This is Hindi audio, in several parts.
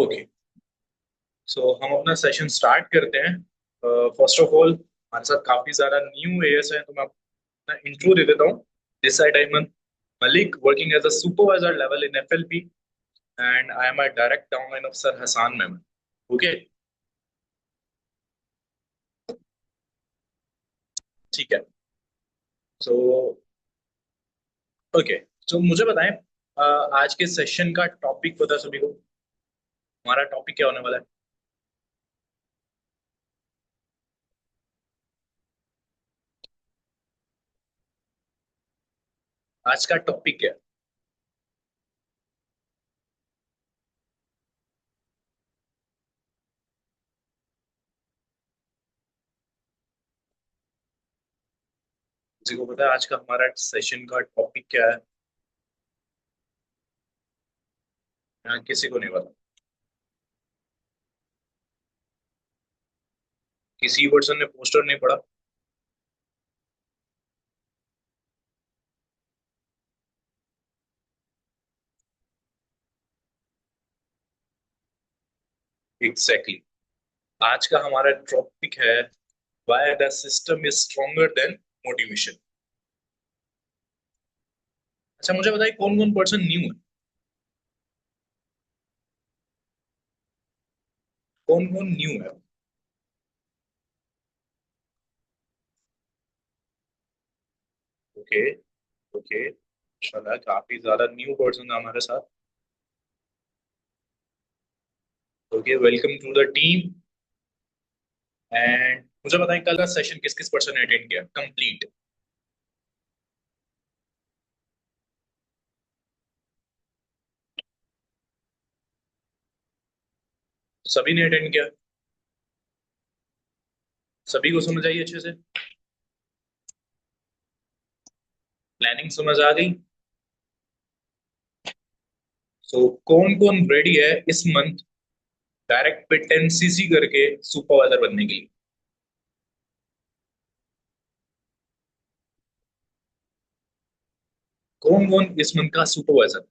ओके, सो हम अपना सेशन स्टार्ट करते हैं। फर्स्ट ऑफ ऑल हमारे साथ काफी ज्यादा न्यू एयर्स हैं, तो मैं अपना इंट्रो दे देता हूँ। This side Ahmed Malik, working as a supervisor level in FLP, and I am a direct downline officer Hasan Memon. Okay, ठीक है। सो ओके, तो मुझे बताएं, आज के सेशन का टॉपिक पता है सभी को? हमारा टॉपिक क्या होने वाला है? आज का टॉपिक क्या है? किसी को पता है आज का हमारा सेशन का टॉपिक क्या है? किसी को नहीं पता? किसी पर्सन ने पोस्टर नहीं पढ़ा? Exactly exactly. आज का हमारा टॉपिक है why the system is stronger than motivation. अच्छा, मुझे बताइए कौन कौन पर्सन न्यू है? कौन कौन न्यू है? ओके, ओके, चला काफी ज्यादा न्यू पर्सन हमारे साथ। Okay, welcome to the team. And मुझे बताएं कल का सेशन किस किस पर्सन ने अटेंड किया कंप्लीट? सभी ने अटेंड किया? सभी को समझ आई अच्छे से? प्लानिंग समझ आ गई? सो कौन कौन रेडी है इस मंथ डायरेक्ट पे 10 सीसी करके सुपरवाइजर बनने के लिए? कौन कौन इस मंथ का सुपरवाइजर?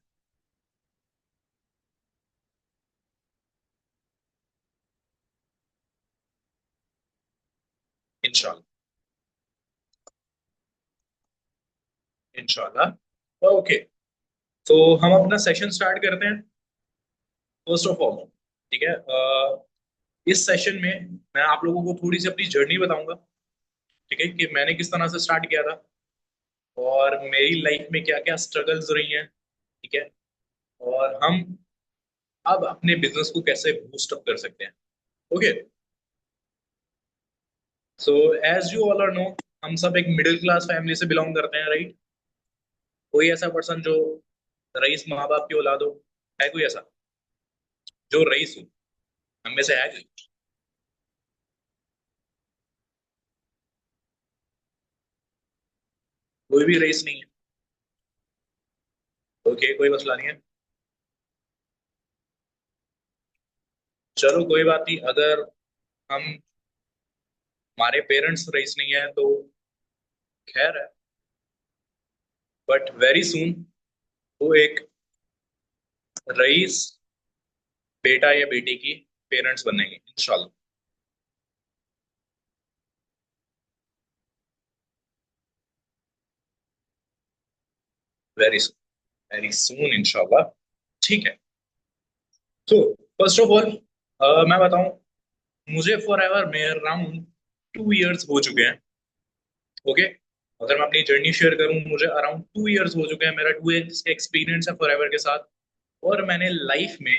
इंशाल्लाह, इंशाल्लाह। ओके, तो हम अपना सेशन स्टार्ट करते हैं। फर्स्ट ऑफ ऑल, ठीक है, इस सेशन में मैं आप लोगों को थोड़ी सी अपनी जर्नी बताऊंगा। ठीक है, कि मैंने किस तरह से स्टार्ट किया था और मेरी लाइफ में क्या क्या स्ट्रगल्स रही हैं। ठीक है, और हम अब अपने बिजनेस को कैसे बूस्ट अप कर सकते हैं। Okay, so as you all are know, हम सब एक मिडिल क्लास फैमिली से बिलोंग करते हैं, राइट? कोई ऐसा पर्सन जो रईस माँ बाप की औलाद हो? है कोई ऐसा जो रईस हो? हम में से है कोई? कोई भी रईस नहीं है? ओके, कोई मसला नहीं है। चलो कोई बात नहीं, अगर हम हमारे पेरेंट्स रईस नहीं है तो खैर है, बट वेरी सून वो एक रईस बेटा या बेटी की पेरेंट्स बनेंगे इंशाल्लाह। वेरी सून, वेरी सून इंशाल्लाह। ठीक है, तो फर्स्ट ऑफ ऑल मैं बताऊं, मुझे फॉर एवर में अराउंड 2 इयर्स हो चुके हैं। ओके, अगर मैं अपनी जर्नी शेयर करूं, मुझे अराउंड 2 इयर्स हो चुके हैं, मेरा 2 इयर्स का एक्सपीरियंस है फॉर एवर के साथ। और मैंने लाइफ में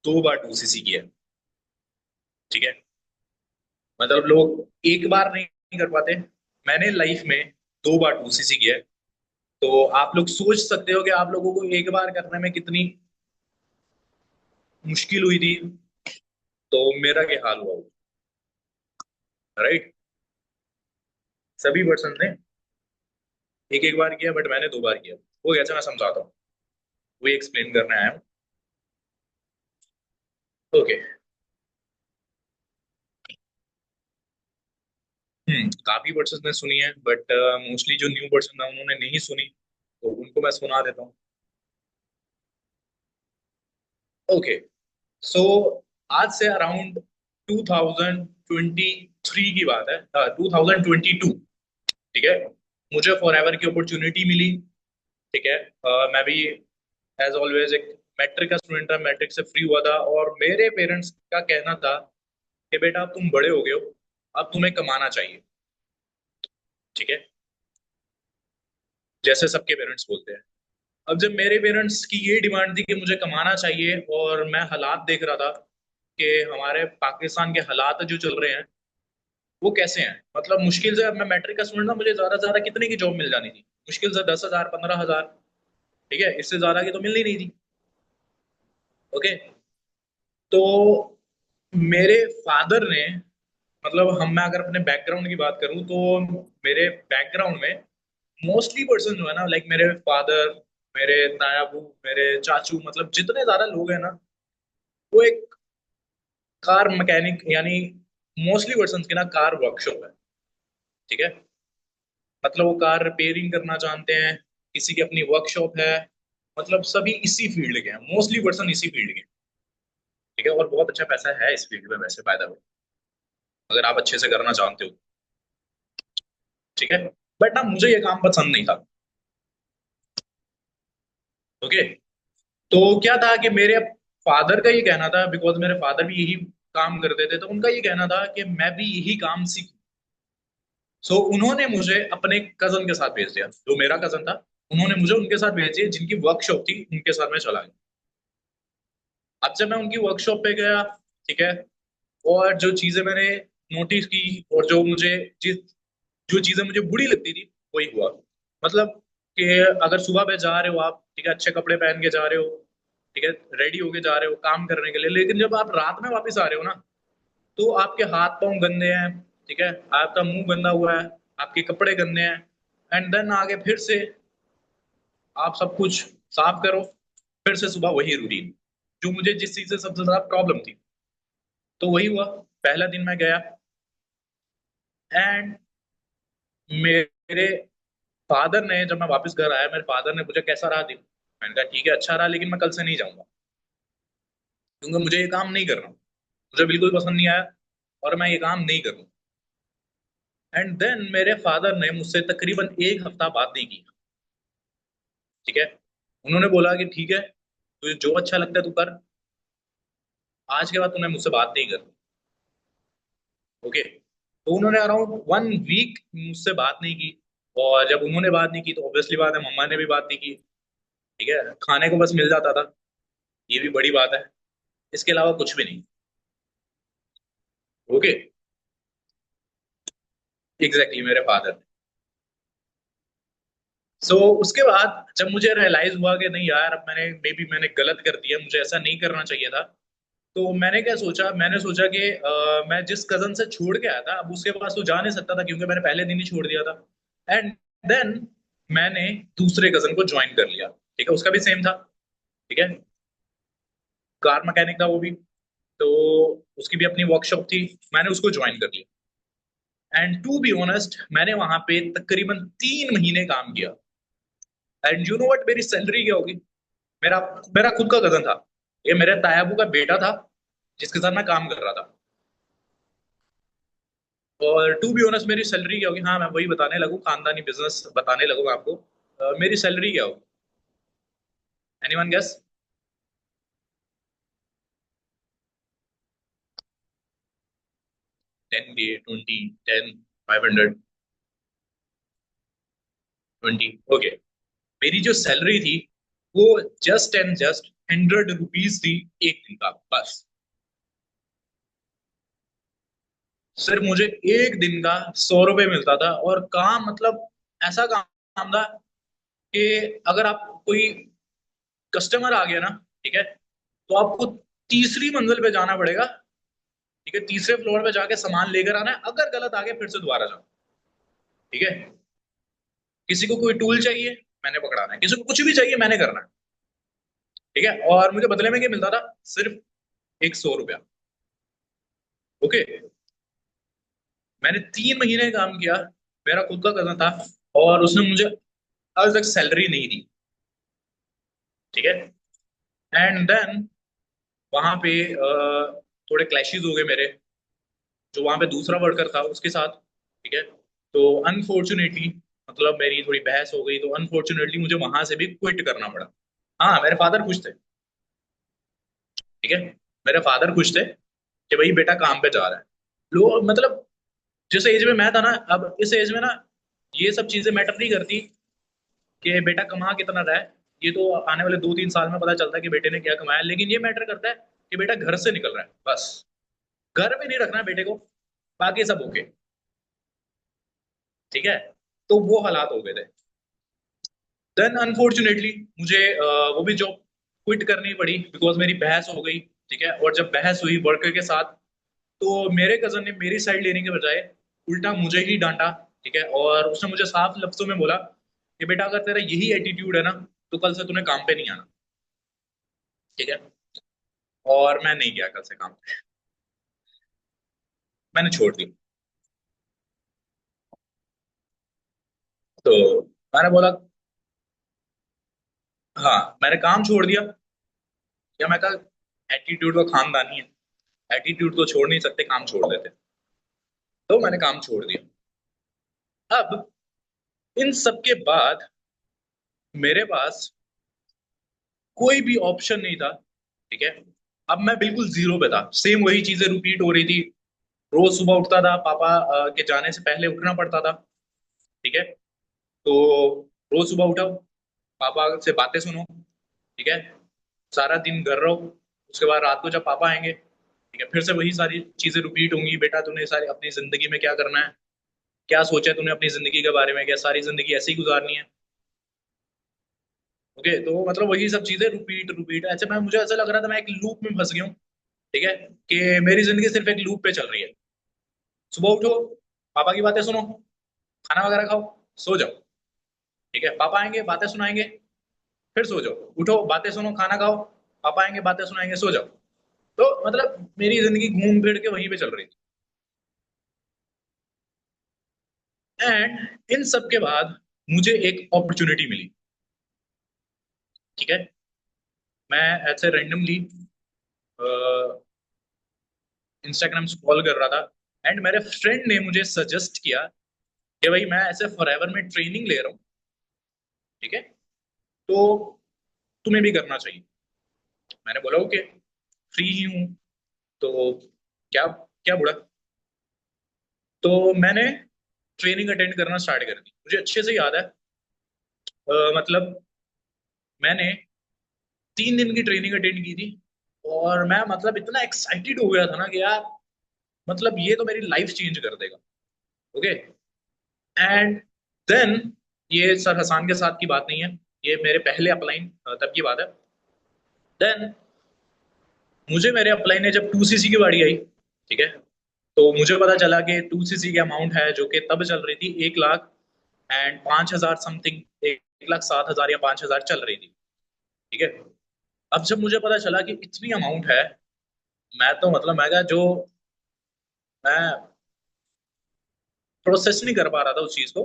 2 बार 2 सीसी किया है। ठीक है, मतलब लोग एक बार नहीं कर पाते, मैंने लाइफ में 2 बार 2 सीसी किया है। तो आप लोग सोच सकते हो कि आप लोगों को एक बार करने में कितनी मुश्किल हुई थी, तो मेरा क्या हाल हुआ, राइट? सभी पर्सन ने एक एक बार किया, बट मैंने 2 बार किया। वो कैसे, मैं समझाता हूँ, वही एक्सप्लेन करने आया हूँ। ओके, काफी पर्सन ने सुनी है, बट मोस्टली जो न्यू पर्सन है उन्होंने नहीं सुनी, तो उनको मैं सुना देता हूँ। ओके, सो आज से अराउंड 2023 की बात है, 2022। ठीक है, मुझे फॉर एवर की अपॉर्चुनिटी मिली। ठीक है, मैं भी एज ऑलवेज एक मैट्रिक का स्टूडेंट था, मैट्रिक से फ्री हुआ था, और मेरे पेरेंट्स का कहना था कि बेटा अब तुम बड़े हो गए हो, अब तुम्हें कमाना चाहिए। ठीक है, जैसे सबके पेरेंट्स बोलते हैं। अब जब मेरे पेरेंट्स की ये डिमांड थी कि मुझे कमाना चाहिए, और मैं हालात देख रहा था कि हमारे पाकिस्तान के हालात जो चल रहे हैं वो कैसे हैं, मतलब मुश्किल से, अब मैं मैट्रिक का स्टूडेंट था, मुझे ज्यादा से ज्यादा कितने की जॉब मिल जानी थी, मुश्किल से 10,000 15,000। ठीक है, इससे ज्यादा की तो मिल ही नहीं थी। ओके, तो मेरे फादर ने, मतलब हम, मैं अगर अपने बैकग्राउंड की बात करूं तो मेरे बैकग्राउंड में मोस्टली पर्सन जो है ना, लाइक मेरे फादर, मेरे तायाबू, मेरे चाचू, मतलब जितने ज्यादा लोग हैं ना, वो एक कार मैकेनिक, यानी मोस्टली पर्सन की ना कार वर्कशॉप है। ठीक है, मतलब वो कार रिपेयरिंग करना जानते हैं, किसी की अपनी वर्कशॉप है, मतलब सभी इसी फील्ड के हैं, मोस्टली पर्सन इसी फील्ड के हैं। ठीक है, और बहुत अच्छा पैसा है इस फील्ड में वैसे, बाय द वे, अगर आप अच्छे से करना जानते हो। ठीक है, बट ना मुझे ये काम पसंद नहीं था। ओके, तो क्या था कि मेरे फादर का ये कहना था, बिकॉज मेरे फादर भी यही काम करते थे, तो उनका ये कहना था कि मैं भी यही काम सीखूं। सो उन्होंने मुझे अपने कजन के साथ भेज दिया, जो मेरा कजन था, उन्होंने मुझे उनके साथ भेज दिया, जिनकी वर्कशॉप थी, उनके साथ मैं चला गया। अब जब मैं उनकी वर्कशॉप पे गया, ठीक है, और जो चीजें मैंने नोटिस की, और जो मुझे, जिस जो चीजें मुझे बुरी लगती थी, वही हुआ। मतलब कि अगर सुबह पे जा रहे हो आप, ठीक है, अच्छे कपड़े पहन के जा रहे हो, ठीक है, रेडी होके जा रहे हो काम करने के लिए, लेकिन जब आप रात में वापस आ रहे हो ना, तो आपके हाथ पांव गंदे हैं, ठीक है, आपका मुंह गंदा हुआ है, आपके कपड़े गंदे हैं, एंड देन आगे फिर से आप सब कुछ साफ करो, फिर से सुबह वही रूटीन, जो मुझे जिस चीज से सबसे ज्यादा प्रॉब्लम थी। तो वही हुआ, पहला दिन मैं गया, एंड मेरे फादर ने, जब मैं वापस घर आया, मेरे फादर ने पूछा कैसा रहा दिन, मैंने कहा ठीक है, अच्छा रहा, लेकिन मैं कल से नहीं जाऊंगा, क्योंकि मुझे ये काम नहीं करना, मुझे बिल्कुल पसंद नहीं आया, और मैं ये काम नहीं करूंगा। एंड देन मेरे फादर ने मुझसे तकरीबन एक हफ्ता बात नहीं की। ठीक है, उन्होंने बोला कि ठीक है, तुझे जो अच्छा लगता है तू कर, आज के बाद तूने मुझसे बात नहीं करनी। ओके, तो उन्होंने अराउंड 1 वीक मुझसे बात नहीं की, और जब उन्होंने बात नहीं की तो ऑब्वियसली बात है, मम्मा ने भी बात नहीं की। ठीक है, खाने को बस मिल जाता था, ये भी बड़ी बात है, इसके अलावा कुछ भी नहीं। ओके, एग्जैक्टली मेरे फादर। सो उसके बाद जब मुझे रियलाइज हुआ कि नहीं यार, अब मैंने, मे बी मैंने गलत कर दिया, मुझे ऐसा नहीं करना चाहिए था, तो मैंने क्या सोचा, मैंने सोचा कि मैं जिस कजन से छोड़ के आया था, अब उसके पास तो जा नहीं सकता था, क्योंकि मैंने पहले दिन ही छोड़ दिया था। एंड देन मैंने दूसरे कजन को ज्वाइन कर लिया। ठीक है, उसका भी सेम था। ठीक है, कार मैकेनिक था वो भी, तो उसकी भी अपनी वर्कशॉप थी, मैंने उसको ज्वाइन कर लिया। एंड टू बी ऑनेस्ट, मैंने वहां पे तकरीबन 3 महीने काम किया। एंड यू नो वट मेरी सैलरी क्या होगी? मेरा मेरा खुद का कजन था, ये मेरे तायाबू का बेटा था, जिसके साथ मैं काम कर रहा था। और टू बी ऑनेस्ट मेरी सैलरी क्या होगी, हाँ मैं वही बताने लगूँ, खानदानी बिजनेस बताने लगूँ आपको। मेरी सैलरी क्या होगी? Anyone guess? 10K, 20, 10, 500, 20? ओके, मेरी जो सैलरी थी वो जस्ट एंड जस्ट 100 रुपीज थी, एक दिन का बस। सिर्फ मुझे एक दिन का 100 रुपये मिलता था, और काम मतलब ऐसा काम था कि अगर आप, कोई कस्टमर आ गया ना, ठीक है, तो आपको तीसरी मंजिल पे जाना पड़ेगा। ठीक है, तीसरे फ्लोर पे जाके सामान लेकर आना है, अगर गलत आ गया फिर से दोबारा जाओ। ठीक है, किसी को कोई टूल चाहिए, मैंने पकड़ाना है, किसी को कुछ भी चाहिए, मैंने करना है। ठीक है, और मुझे बदले में क्या मिलता था? सिर्फ एक 100 रुपया। ओके, मैंने 3 महीने काम किया, मेरा खुद का कजन था, और उसने मुझे आज तक सैलरी नहीं दी। ठीक है, एंड देन वहां पे थोड़े क्लैशेस हो गए मेरे, जो वहां पे दूसरा वर्कर था उसके साथ। ठीक है। तो अनफॉर्चुनेटली मतलब मेरी थोड़ी बहस हो गई, तो अनफॉर्चुनेटली मुझे वहां से भी क्विट करना पड़ा। हाँ, मेरे फादर खुश थे। ठीक है। मेरे फादर खुश थे कि भाई बेटा काम पे जा रहा है। लोग मतलब जिस एज में मैं था ना, अब इस एज में ना ये सब चीजें मैटर नहीं करती कि बेटा कमा कितना रहा है। ये तो आने वाले 2-3 साल में पता चलता है कि बेटे ने क्या कमाया, लेकिन ये मैटर करता है कि बेटा घर से निकल रहा है बस। घर में नहीं रखना है बेटे को, बाकी सब ओके। ठीक है। तो वो हालात हो गए थे। देन अनफॉर्चुनेटली मुझे वो भी जॉब क्विट करनी पड़ी बिकॉज मेरी बहस हो गई। ठीक है। और जब बहस हुई वर्कर के साथ, तो मेरे कजन ने मेरी साइड लेने के बजाय उल्टा मुझे ही डांटा। ठीक है। और उसने मुझे साफ लफ्जों में बोला कि बेटा अगर तेरा यही एटीट्यूड है ना, तो कल से तूने काम पे नहीं आना। ठीक है। और मैं नहीं गया कल से काम पे। मैंने छोड़ दी। तो मैंने बोला, हाँ मैंने काम छोड़ दिया। या मैं कहा एटीट्यूड तो खानदानी है, एटीट्यूड तो छोड़ नहीं सकते, काम छोड़ देते। तो मैंने काम छोड़ दिया। अब इन सब के बाद मेरे पास कोई भी ऑप्शन नहीं था। ठीक है। अब मैं बिल्कुल जीरो पे था, सेम वही चीजें रिपीट हो रही थी। रोज सुबह उठता था, पापा के जाने से पहले उठना पड़ता था। ठीक है। तो रोज सुबह उठो, पापा से बातें सुनो। ठीक है। सारा दिन घर रहो। उसके बाद रात को जब पापा आएंगे, ठीक है, फिर से वही सारी चीजें रिपीट होंगी। बेटा तूने सारी अपनी जिंदगी में क्या करना है, क्या सोचा है तूने अपनी जिंदगी के बारे में, क्या सारी जिंदगी ऐसे ही गुजारनी है। ओके। तो मतलब वही सब चीजें रिपीट रिपीट ऐसे, मैं मुझे ऐसा लग रहा था मैं एक लूप में फंस गया हूँ। ठीक है। कि मेरी जिंदगी सिर्फ एक लूप पे चल रही है। सुबह उठो, पापा की बातें सुनो, खाना वगैरह खाओ, सो जाओ। ठीक है। पापा आएंगे, बातें सुनाएंगे, फिर सो जाओ। उठो, बातें सुनो, खाना खाओ, पापा आएंगे, बातें सुनाएंगे, सो जाओ। तो मतलब मेरी जिंदगी घूम फिर के वहीं पे चल रही थी। एंड इन सब के बाद मुझे एक अपॉर्चुनिटी मिली। ठीक है। मैं ऐसे रैंडमली इंस्टाग्राम स्क्रॉल कर रहा था, एंड मेरे फ्रेंड ने मुझे सजेस्ट किया कि भाई मैं ऐसे फॉरएवर में ट्रेनिंग ले रहा हूँ। ठीक है। तो तुम्हें भी करना चाहिए। मैंने बोला ओके, फ्री ही हूँ, तो क्या क्या बुरा। तो मैंने ट्रेनिंग अटेंड करना स्टार्ट कर दी। मुझे अच्छे से याद है, मतलब मैंने 3 दिन की ट्रेनिंग अटेंड की थी। और मैं मतलब इतना एक्साइटेड हो गया था ना कि यार मतलब ये तो मेरी लाइफ चेंज कर देगा। ओके। एंड देन, ये सर हसान के साथ की बात नहीं है, ये मेरे पहले अपलाइन तब की बात है। देन मुझे मेरे अपलाइन ने जब 2cc की बारी आई, ठीक है, तो मुझे पता चला कि 2cc की अमाउंट है जो कि तब चल रही थी 1,05,000 समथिंग, 1,07,000 या 5,000 चल रही थी। ठीक है। अब जब मुझे पता चला कि इतनी अमाउंट है, मैं तो मतलब मैं क्या जो मैं प्रोसेस नहीं कर पा रहा था उस चीज को।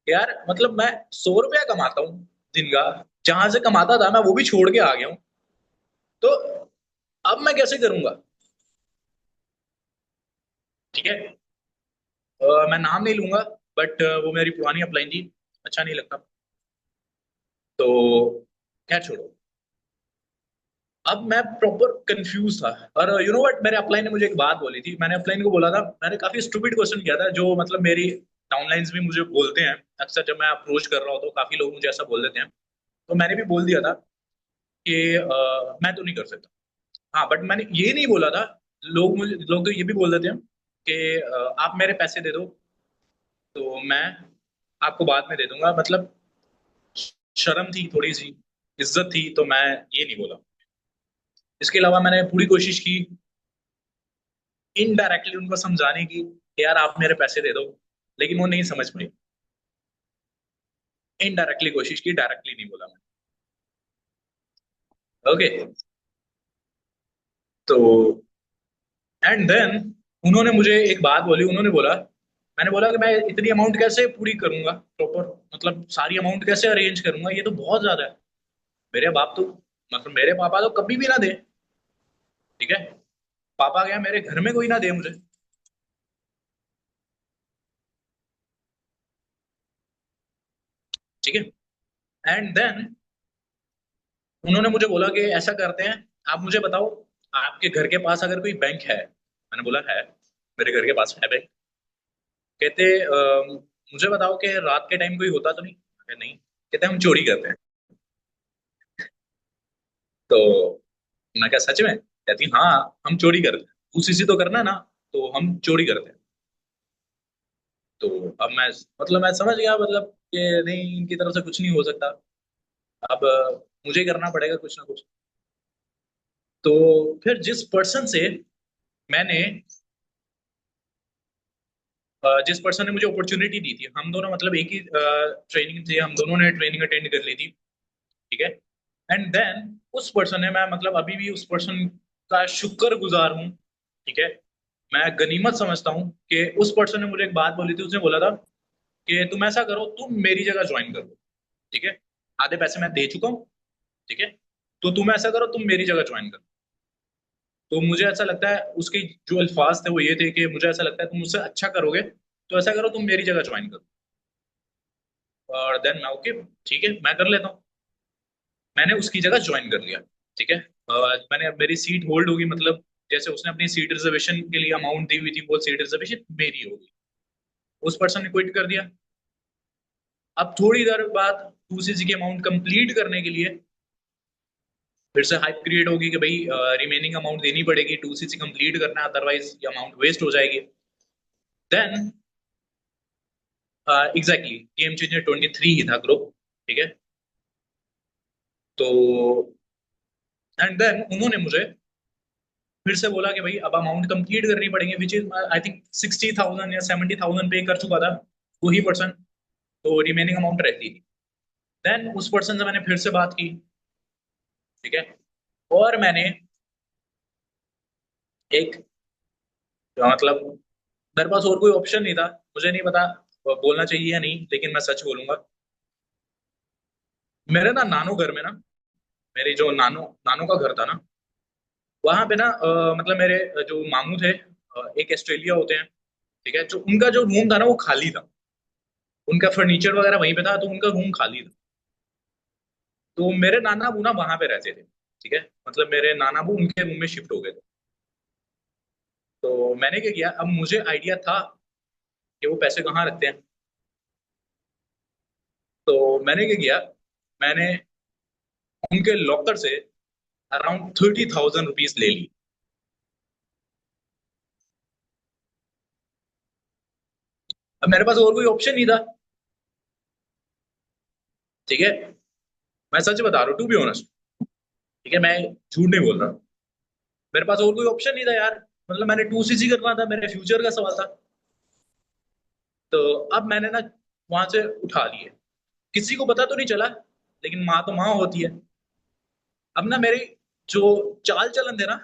यार मतलब मैं 100 रुपया कमाता हूँ दिन का, जहां से कमाता था मैं वो भी छोड़ के आ गया हूँ। तो अब मैं कैसे करूंगा। ठीक है। मैं नाम नहीं लूंगा, बट वो मेरी पुरानी अपलाइन थी, अच्छा नहीं लगता। तो खैर छोड़ो। अब मैं प्रॉपर कंफ्यूज था। और यू नो व्हाट, मेरे अपलाइन ने मुझे एक बात बोली थी। मैंने अपलाइन को बोला था, मैंने काफी स्टूपिड क्वेश्चन किया था, जो मतलब मेरी डाउनलाइंस भी मुझे बोलते हैं अक्सर जब मैं अप्रोच कर रहा हूँ, तो काफी लोग मुझे ऐसा बोल देते हैं। तो मैंने भी बोल दिया था कि मैं तो नहीं कर सकता। हाँ, बट मैंने ये नहीं बोला था। लोग तो ये भी बोल देते हैं कि आप मेरे पैसे दे दो, तो मैं आपको बाद में दे दूंगा। मतलब शर्म थी थोड़ी सी, इज्जत थी, तो मैं ये नहीं बोला। इसके अलावा मैंने पूरी कोशिश की इनडायरेक्टली उनको समझाने की कि यार आप मेरे पैसे दे दो, लेकिन वो नहीं समझ पाई। इनडायरेक्टली कोशिश की, डायरेक्टली नहीं बोला मैं। ओके। तो एंड देन उन्होंने मुझे एक बात बोली। उन्होंने बोला, मैंने बोला कि मैं इतनी अमाउंट कैसे पूरी करूंगा प्रॉपर, मतलब सारी अमाउंट कैसे अरेंज करूंगा, ये तो बहुत ज्यादा है। मेरे बाप तो मतलब मेरे पापा तो कभी भी ना दे। ठीक है। पापा गया, मेरे घर में कोई ना दे मुझे। ठीक है। एंड देन उन्होंने मुझे बोला कि ऐसा करते हैं, आप मुझे बताओ आपके घर के पास अगर कोई बैंक है। मैंने बोला है, मेरे घर के पास है बैंक। कहते मुझे बताओ कि रात के टाइम कोई होता तो नहीं। मैं कहा, नहीं। कहते हम चोरी करते हैं। तो मैं क्या सच में? कहती हाँ, हम चोरी करते हैं, उसी तो करना है ना, तो हम चोरी करते हैं। तो अब मैं, मतलब मैं समझ गया, मतलब कि नहीं, इनकी तरफ से कुछ नहीं हो सकता। अब मुझे ही करना पड़ेगा कुछ ना कुछ। तो फिर जिस पर्सन से मैंने जिस पर्सन ने मुझे अपॉर्चुनिटी दी थी, हम दोनों मतलब एक ही ट्रेनिंग थी, हम दोनों ने ट्रेनिंग अटेंड कर ली थी। ठीक है। एंड देन उस पर्सन ने, मैं मतलब अभी भी उस पर्सन का शुक्रगुजार हूँ। ठीक है। मैं गनीमत समझता हूँ कि उस पर्सन ने मुझे एक बात बोली थी। उसने बोला था कि तुम ऐसा करो, तुम मेरी जगह ज्वाइन करो। ठीक है। आधे पैसे मैं दे चुका हूँ। ठीक है। तो तुम ऐसा करो, तुम मेरी जगह ज्वाइन करो। तो मुझे ऐसा लगता है, उसके जो अल्फाज थे वो ये थे कि मुझे ऐसा लगता है तुम मुझसे अच्छा करोगे, तो ऐसा करो, तुम मेरी जगह ज्वाइन करो। और देन मैं ओके, ठीक है, मैं कर लेता हूँ। मैंने उसकी जगह ज्वाइन कर लिया। ठीक है। मैंने, अब मेरी सीट होल्ड होगी, मतलब जैसे उसने अपनी सीट रिजर्वेशन के लिए अमाउंट दी हुई थी, वो सीट रिजर्वेशन मेरी होगी। उस पर्सन ने क्विट कर दिया। अब थोड़ी देर बाद दूसरी सी की अमाउंट कंप्लीट करने के लिए फिर से हाइप क्रिएट होगी कि भाई रिमेनिंग अमाउंट देनी पड़ेगी, टू सी कंप्लीट करना है, अदरवाइज ये अमाउंट वेस्ट हो जाएगी। देन एग्जैक्टली गेम चेंजर 23 ही था ग्रुप। ठीक है। तो एंड देन उन्होंने मुझे फिर से बोला कि भाई अब अमाउंट कंप्लीट करनी पड़ेगी, विच इज आई थिंक 60,000 या 70,000 पे कर चुका था वही पर्सन। तो रिमेनिंग अमाउंट रहती थी। देन उस पर्सन से मैंने फिर से बात की। ठीक है। और मैंने एक, मतलब मेरे पास और कोई ऑप्शन नहीं था। मुझे नहीं पता बोलना चाहिए या नहीं, लेकिन मैं सच बोलूंगा। मेरे ना नानो घर में ना, मेरे जो नानो नानो का घर था ना, वहां पे ना मतलब मेरे जो मामू थे, एक ऑस्ट्रेलिया होते हैं। ठीक है। जो उनका जो रूम था ना वो खाली था। उनका फर्नीचर वगैरह वहीं पे था, तो उनका रूम खाली था। तो मेरे नाना अबू ना वहां पे रहते थे। ठीक है। मतलब मेरे नाना अबू उनके रूम में शिफ्ट हो गए थे। तो मैंने क्या किया, अब मुझे आइडिया था कि वो पैसे कहाँ रखते हैं। तो मैंने क्या किया, मैंने उनके लॉकर से अराउंड 30,000 रुपीज ले ली। अब मेरे पास और कोई ऑप्शन नहीं था। ठीक है। मैं सच बता रहा हूँ, टू बी ऑनेस्ट। ठीक है, मैं झूठ नहीं बोल रहा। मेरे पास और कोई ऑप्शन नहीं था यार। मतलब मैंने टू सी करना था, मेरे फ्यूचर का सवाल था। तो अब मैंने ना वहां से उठा लिए। किसी को पता तो नहीं चला, लेकिन माँ तो माँ होती है। अब ना मेरे जो चाल चलन थे ना,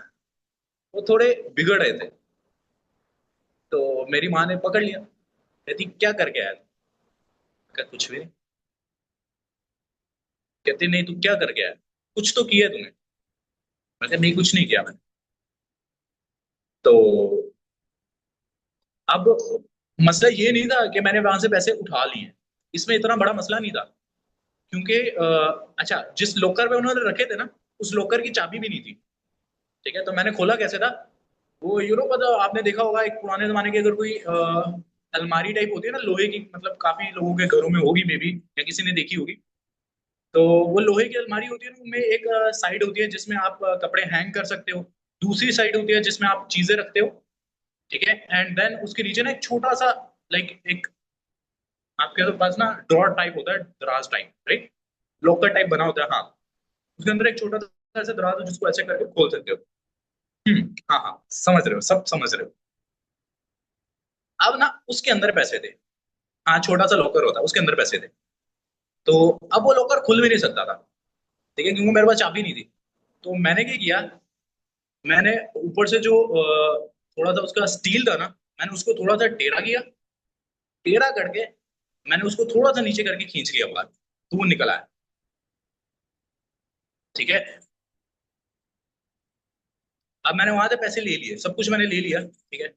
वो थोड़े बिगड़ रहे थे। तो मेरी माँ ने पकड़ लिया। कहती क्या करके आया तू? क्या कुछ भी नहीं। कहती नहीं, तू क्या करके आया? कुछ तो किया तूने। मैं कहा नहीं, कुछ नहीं किया मैंने। तो अब मसला ये नहीं था कि मैंने वहां से पैसे उठा लिए। इसमें इतना बड़ा मसला नहीं था, क्योंकि अच्छा, जिस लॉकर में उन्होंने रखे थे ना, उस लॉकर की चाबी भी नहीं थी। ठीक है। तो मैंने खोला कैसे था? वो पता, आपने देखा होगा एक पुराने जमाने की अगर कोई अलमारी टाइप होती है ना लोहे की, मतलब काफी लोगों के घरों में होगी मे बी, या किसी ने देखी होगी। तो वो लोहे की अलमारी होती है ना, उनमें एक साइड होती है जिसमें आप कपड़े हैंग कर सकते हो। दूसरी साइड होती है जिसमें आप चीजें रखते हो। ठीक है। एंड देन उसके नीचे ना एक छोटा सा, लाइक एक, आपके पास ना ड्रॉर टाइप होता है, दराज टाइप, राइट? लॉकर टाइप बना होता है, हाँ। उसके अंदर एक छोटा सा ऐसे दराज हो जिसको ऐसे करके खोल सकते हो। हाँ हाँ, समझ रहे हो, सब समझ रहे हो। अब ना उसके अंदर पैसे थे। हाँ, छोटा सा लॉकर होता है, उसके अंदर पैसे थे। तो अब वो लॉकर खुल भी नहीं सकता था। ठीक है, क्योंकि मेरे पास चाबी नहीं थी। तो मैंने क्या किया, मैंने ऊपर से जो थोड़ा सा उसका स्टील था ना, मैंने उसको थोड़ा सा टेढ़ा किया। टेढ़ा करके मैंने उसको थोड़ा सा नीचे करके खींच लिया बाहर, तो वो निकला है। ठीक है। अब मैंने वहां से पैसे ले लिए, सब कुछ मैंने ले लिया, ठीक है।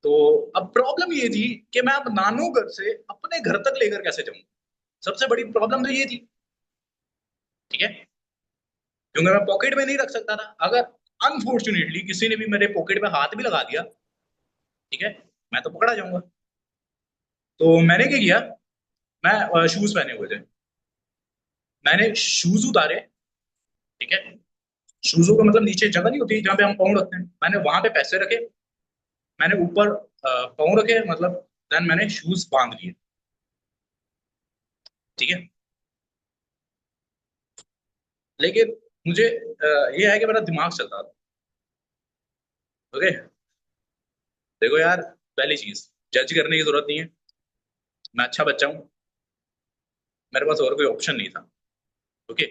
तो अब प्रॉब्लम ये थी कि मैं अब नानू घर से अपने घर तक लेकर कैसे जाऊं। सबसे बड़ी प्रॉब्लम तो ये थी, ठीक है, क्योंकि मैं पॉकेट में नहीं रख सकता था। अगर अनफॉर्चुनेटली किसी ने भी मेरे पॉकेट में हाथ भी लगा दिया, ठीक है, मैं तो पकड़ा जाऊंगा। तो मैंने क्या किया, मैं शूज पहने हुए थे, मैंने शूज उतारे, ठीक है। शूजों का मतलब नीचे जगह नहीं होती जहां पे हम पाँव रखते हैं, मैंने वहां पे पैसे रखे, मैंने ऊपर पाँव रखे, मतलब देन मैंने शूज बांध लिए, ठीक है। लेकिन मुझे ये है कि मेरा दिमाग चलता था। ओके, देखो यार, पहली चीज, जज करने की जरूरत नहीं है, मैं अच्छा बच्चा हूँ, मेरे पास और कोई ऑप्शन नहीं था। ओके,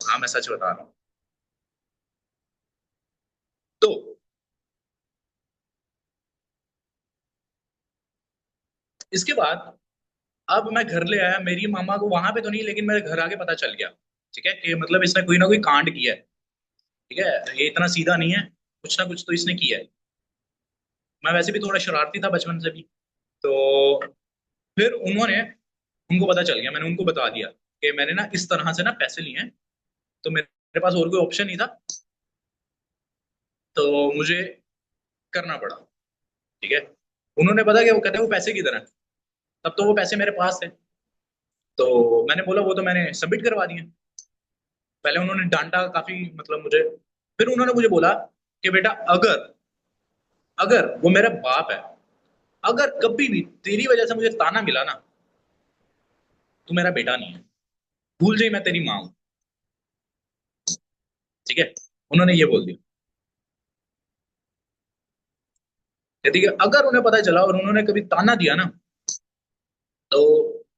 हाँ मैं सच बता रहा हूँ। तो इसके बाद अब मैं घर ले आया, मेरी मामा को वहां पे तो नहीं, लेकिन मेरे घर आके पता चल गया, ठीक है, कि मतलब इसने कोई ना कोई कांड किया है, ठीक है, ये इतना सीधा नहीं है, कुछ ना कुछ तो इसने किया है। मैं वैसे भी थोड़ा शरारती था बचपन से भी। तो फिर उनको पता चल गया, मैंने उनको बता दिया कि मैंने ना इस तरह से ना पैसे लिए हैं, तो मेरे पास और कोई ऑप्शन नहीं था, तो मुझे करना पड़ा, ठीक है। उन्होंने पता कि वो कहते हैं वो पैसे किधर हैं, तब तो वो पैसे मेरे पास थे। तो मैंने बोला वो तो मैंने सबमिट करवा दिए। पहले उन्होंने डांटा काफी, मतलब मुझे, फिर उन्होंने मुझे बोला कि बेटा, अगर अगर वो मेरा बाप है, अगर कभी भी तेरी वजह से मुझे ताना मिला ना, तू मेरा बेटा नहीं है, भूल जाई मैं तेरी माँ हूं, ठीक है। उन्होंने ये बोल दिया, ठीक है, अगर उन्हें पता चला और उन्होंने कभी ताना दिया ना, तो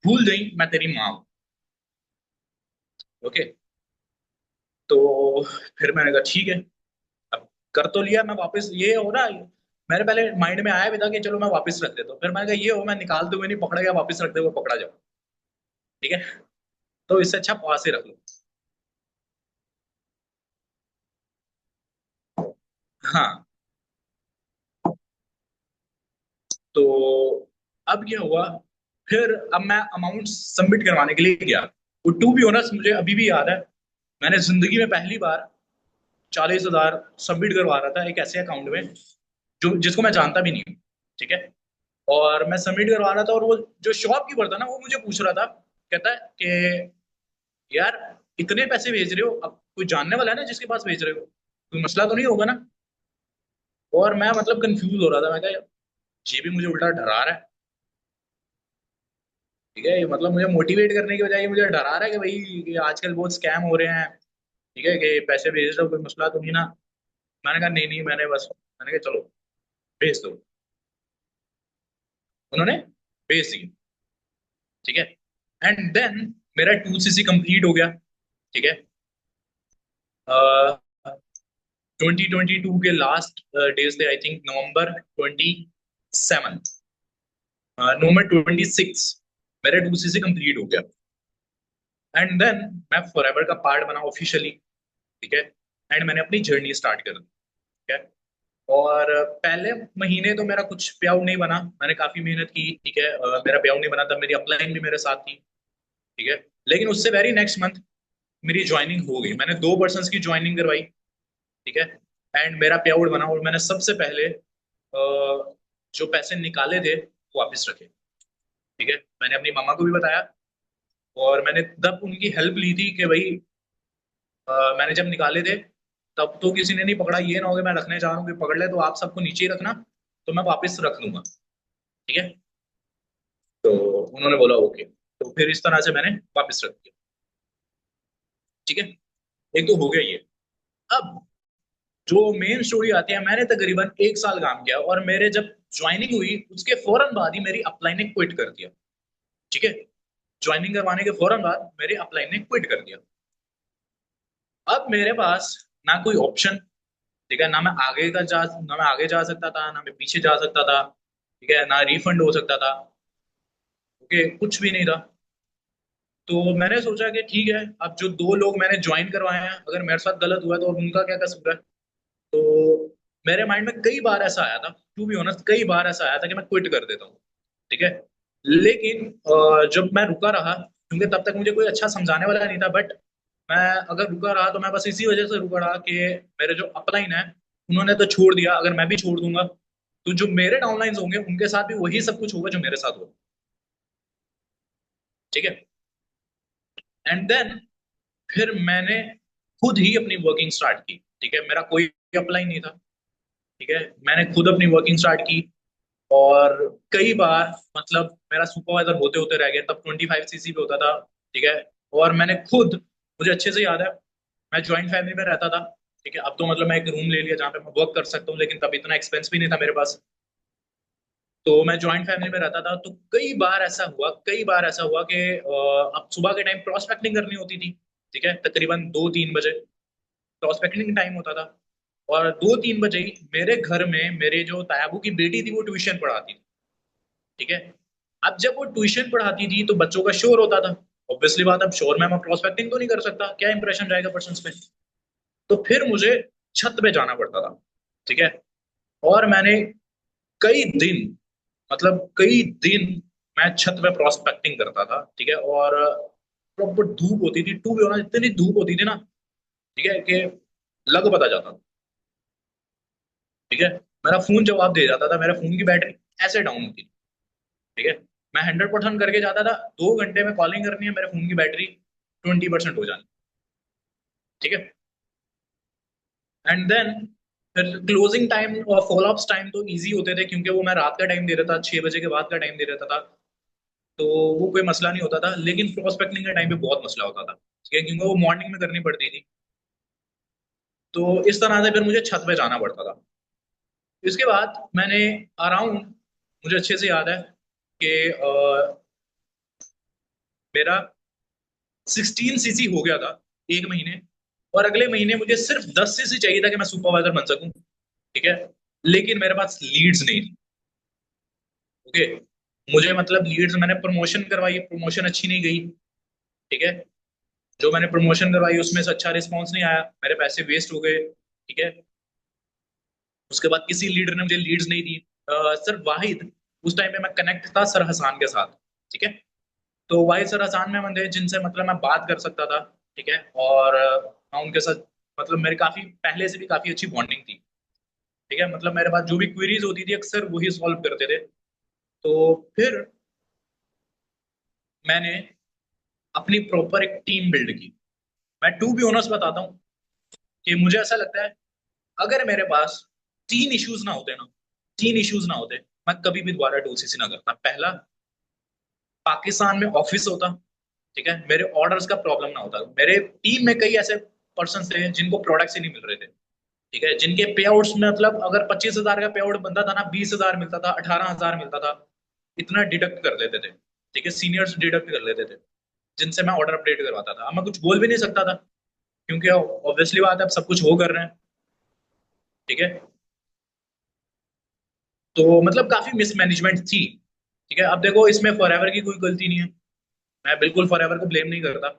भूल जाई मैं तेरी माँ हूं। ओके। तो फिर मैंने कहा ठीक है, अब कर तो लिया, मैं वापस ये हो रहा, मेरे पहले माइंड में आया भी था कि चलो मैं वापस रख देता हूँ, फिर मैंने कहा ये हो मैं निकालते हुए नहीं पकड़ा गया, वापस रखते हुए पकड़ा जाऊँ, ठीक है। तो इससे अच्छा पास ही रख लो। हाँ। तो अब क्या हुआ, फिर अब मैं अमाउंट सबमिट करवाने के लिए गया। वो टू बी ऑनेस्ट मुझे अभी भी याद है, मैंने जिंदगी में पहली बार 40,000 सबमिट करवा रहा था एक ऐसे अकाउंट में जो जिसको मैं जानता भी नहीं हूँ, ठीक है। और मैं सबमिट करवा रहा था, और वो जो शॉपकीपर था ना, वो मुझे पूछ रहा था, कहता है कि यार इतने पैसे भेज रहे हो, अब कोई जानने वाला है ना जिसके पास भेज रहे हो, कोई मसला तो नहीं होगा ना। और मैं मतलब कंफ्यूज हो रहा था, मैं कहा ये भी मुझे उल्टा डरा रहा है, ठीक है, ये मतलब मुझे मोटिवेट करने की बजाय ये मुझे डरा रहा है कि भाई ये आजकल बहुत स्कैम हो रहे हैं, ठीक है, कि पैसे भेज दो, कोई मसला तो नहीं ना। मैंने कहा नहीं नहीं, मैंने कहा चलो भेज दो। उन्होंने भेज दिए, ठीक है। एंड देन मेरा 2cc कंप्लीट हो गया, ठीक है। 2022 के लास्ट डेज थे, आई थिंक नवंबर 27, नवंबर 26 मेरा 2cc कंप्लीट हो गया। एंड देन मैं फॉरएवर का पार्ट बना ऑफिशियली, ठीक है। एंड मैंने अपनी जर्नी स्टार्ट कर दी, ठीक है। और पहले महीने तो मेरा कुछ पे आउट नहीं बना, मैंने काफी मेहनत की, ठीक है, मेरा पे आउट नहीं बना, तब मेरी अपलाइन भी मेरे साथ थी, ठीक है। लेकिन उससे वेरी नेक्स्ट मंथ मेरी ज्वाइनिंग हो गई, मैंने 2 पर्सन की ज्वाइनिंग करवाई, ठीक है। एंड मेरा पे आउट बना, और मैंने सबसे पहले जो पैसे निकाले थे वो वापस रखे, ठीक है। मैंने अपनी मामा को भी बताया, और मैंने तब उनकी हेल्प ली थी कि भाई मैंने जब निकाले थे तब तो किसी ने नहीं पकड़ा, ये ना हो कि मैं रखने जा रहा हूँ कि पकड़ ले, तो आप सबको नीचे ही रखना, तो मैं वापस रख लूंगा, ठीक है। तो उन्होंने बोला ओके, तो फिर इस तरह से मैंने वापस रख दिया, ठीक है। एक तो हो गया ये। अब जो मेन स्टोरी आती है, मैंने तकरीबन 1 साल काम किया, और मेरे जब ज्वाइनिंग हुई उसके फौरन बाद ही मेरी अपलाइन ने क्विट कर दिया, ठीक है। ज्वाइनिंग करवाने के फौरन बाद मेरे अपलाइन ने क्विट कर दिया। अब मेरे पास ना कोई ऑप्शन, ठीक है, ना मैं आगे जा सकता था, ना मैं पीछे जा सकता था, ठीक है, ना रिफंड हो सकता था, ओके, कुछ भी नहीं था। तो मैंने सोचा कि ठीक है, अब जो दो लोग मैंने ज्वाइन करवाए हैं, अगर मेरे साथ गलत हुआ तो अब उनका क्या कसूर है। तो मेरे माइंड में कई बार ऐसा आया था, टू बी ऑनेस्ट कई बार ऐसा आया था कि मैं क्विट कर देता हूँ। ठीक है। लेकिन जब मैं रुका रहा, क्योंकि तब तक मुझे कोई अच्छा समझाने वाला नहीं था, बट मैं अगर रुका रहा तो मैं बस इसी वजह से रुका रहा कि मेरे जो अपलाइन है उन्होंने तो छोड़ दिया, अगर मैं भी छोड़ दूंगा तो जो मेरे डाउनलाइंस होंगे उनके साथ भी वही सब कुछ होगा जो मेरे साथ होगा। ठीक है। एंड देन फिर मैंने खुद ही अपनी वर्किंग स्टार्ट की। ठीक है, मेरा कोई अप्लाई नहीं था। ठीक है, मैंने खुद अपनी वर्किंग स्टार्ट की। और कई बार मतलब मेरा सुपरवाइजर होते होते रह गया, तब 25 सीसी पे होता था। ठीक है। और मैंने खुद, मुझे अच्छे से याद है, मैं ज्वाइंट फैमिली में रहता था। ठीक है, अब तो मतलब मैं एक रूम ले लिया जहाँ पे मैं वर्क कर सकता हूँ, लेकिन तब इतना एक्सपेंस भी नहीं था मेरे पास। तो मैं ज्वाइंट फैमिली में रहता था, तो कई बार ऐसा हुआ कि अब सुबह के टाइम प्रॉस्पेक्टिंग करनी होती थी। ठीक है, तकरीबन 2-3 बजे प्रॉस्पेक्टिंग टाइम होता था। और 2-3 बजे ही मेरे घर में मेरे जो तायाबू की बेटी थी वो ट्यूशन पढ़ाती थी। ठीक है। अब जब वो ट्यूशन पढ़ाती थी तो बच्चों का शोर होता था। ऑब्वियसली बात, अब शोर में मैं प्रॉस्पेक्टिंग तो नहीं कर सकता, क्या इंप्रेशन जाएगा पर्सन पे। तो फिर मुझे छत पे जाना पड़ता था। ठीक है। और मैंने कई दिन, मतलब कई दिन मैं छत पे प्रोस्पेक्टिंग करता था। ठीक है। और प्रॉपर धूप होती थी, टू भी होना, इतनी धूप होती थी ना। ठीक है कि लग पता जाता था। ठीक है। मेरा फोन जवाब दे जाता था, मेरे फोन की बैटरी ऐसे डाउन होती थी। ठीक है। मैं 100% करके जाता था, 2 घंटे में कॉलिंग करनी है, मेरे फोन की बैटरी 20% हो जानी। ठीक है। एंड देन फिर क्लोजिंग टाइम और फॉलो अप्स टाइम तो इजी होते थे, क्योंकि वो मैं रात का टाइम दे रहा था, 6 बजे के बाद का टाइम दे रहता था। तो वो कोई मसला नहीं होता था, लेकिन प्रोस्पेक्टिंग के टाइम पे बहुत मसला होता था। ठीक है, क्योंकि वो मॉर्निंग में करनी पड़ती थी। तो इस तरह से फिर मुझे छत पे जाना पड़ता था। इसके बाद मैंने अराउंड, मुझे अच्छे से याद है कि मेरा 16 सीसी हो गया था एक महीने। और अगले महीने मुझे सिर्फ 10 सीसी चाहिए था कि मैं सुपरवाइजर बन सकूं। ठीक है। लेकिन मेरे पास लीड्स नहीं थी। ओके। मुझे मतलब लीड्स, मैंने प्रमोशन करवाई, प्रमोशन अच्छी नहीं गई। ठीक है। जो मैंने प्रमोशन करवाई उसमें से अच्छा रिस्पॉन्स नहीं आया, मेरे पैसे वेस्ट हो गए। ठीक है। उसके बाद किसी लीडर ने मुझे लीड्स नहीं दी। सर वाहिद, उस टाइम पे मैं कनेक्ट था सर हसान के साथ। ठीक है। तो वाहिद सर हसान में बंदे जिनसे मतलब मैं बात कर सकता था। ठीक है। और मैं उनके साथ, मतलब मेरी काफी पहले से भी काफी अच्छी बॉन्डिंग थी। ठीक है, मतलब मेरे पास जो भी क्वेरीज होती थी अक्सर वही सॉल्व करते थे। तो फिर मैंने अपनी प्रॉपर एक टीम बिल्ड की। मैं टू बी ऑनेस्ट बताता हूँ कि मुझे ऐसा लगता है, अगर मेरे पास 3 इश्यूज ना होते ना, 3 इश्यूज ना होते, मैं कभी भी दोबारा टूसीसी ना करता। पहला, पाकिस्तान में ऑफिस होता। ठीक है, मेरे ऑर्डर्स का प्रॉब्लम ना होता, मेरे टीम में कई ऐसे पर्सन थे जिनको प्रोडक्ट्स ही नहीं मिल रहे थे। ठीक है, जिनके पे आउट्स में मतलब अगर 25,000 का पे आउट बनता था ना, 20,000 मिलता था, 18,000 मिलता था। इतना डिडक्ट कर लेते थे। ठीक है, सीनियर्स डिडक्ट कर लेते थे जिनसे मैं ऑर्डर अपडेट करवाता था। अब मैं कुछ बोल भी नहीं सकता था, क्योंकि ऑब्वियसली बात है, अब सब कुछ वो कर रहे हैं। ठीक है। तो मतलब काफी मिसमैनेजमेंट थी। ठीक है, अब देखो इसमें फॉरएवर की कोई गलती नहीं है, मैं बिल्कुल फॉरएवर को ब्लेम नहीं करता,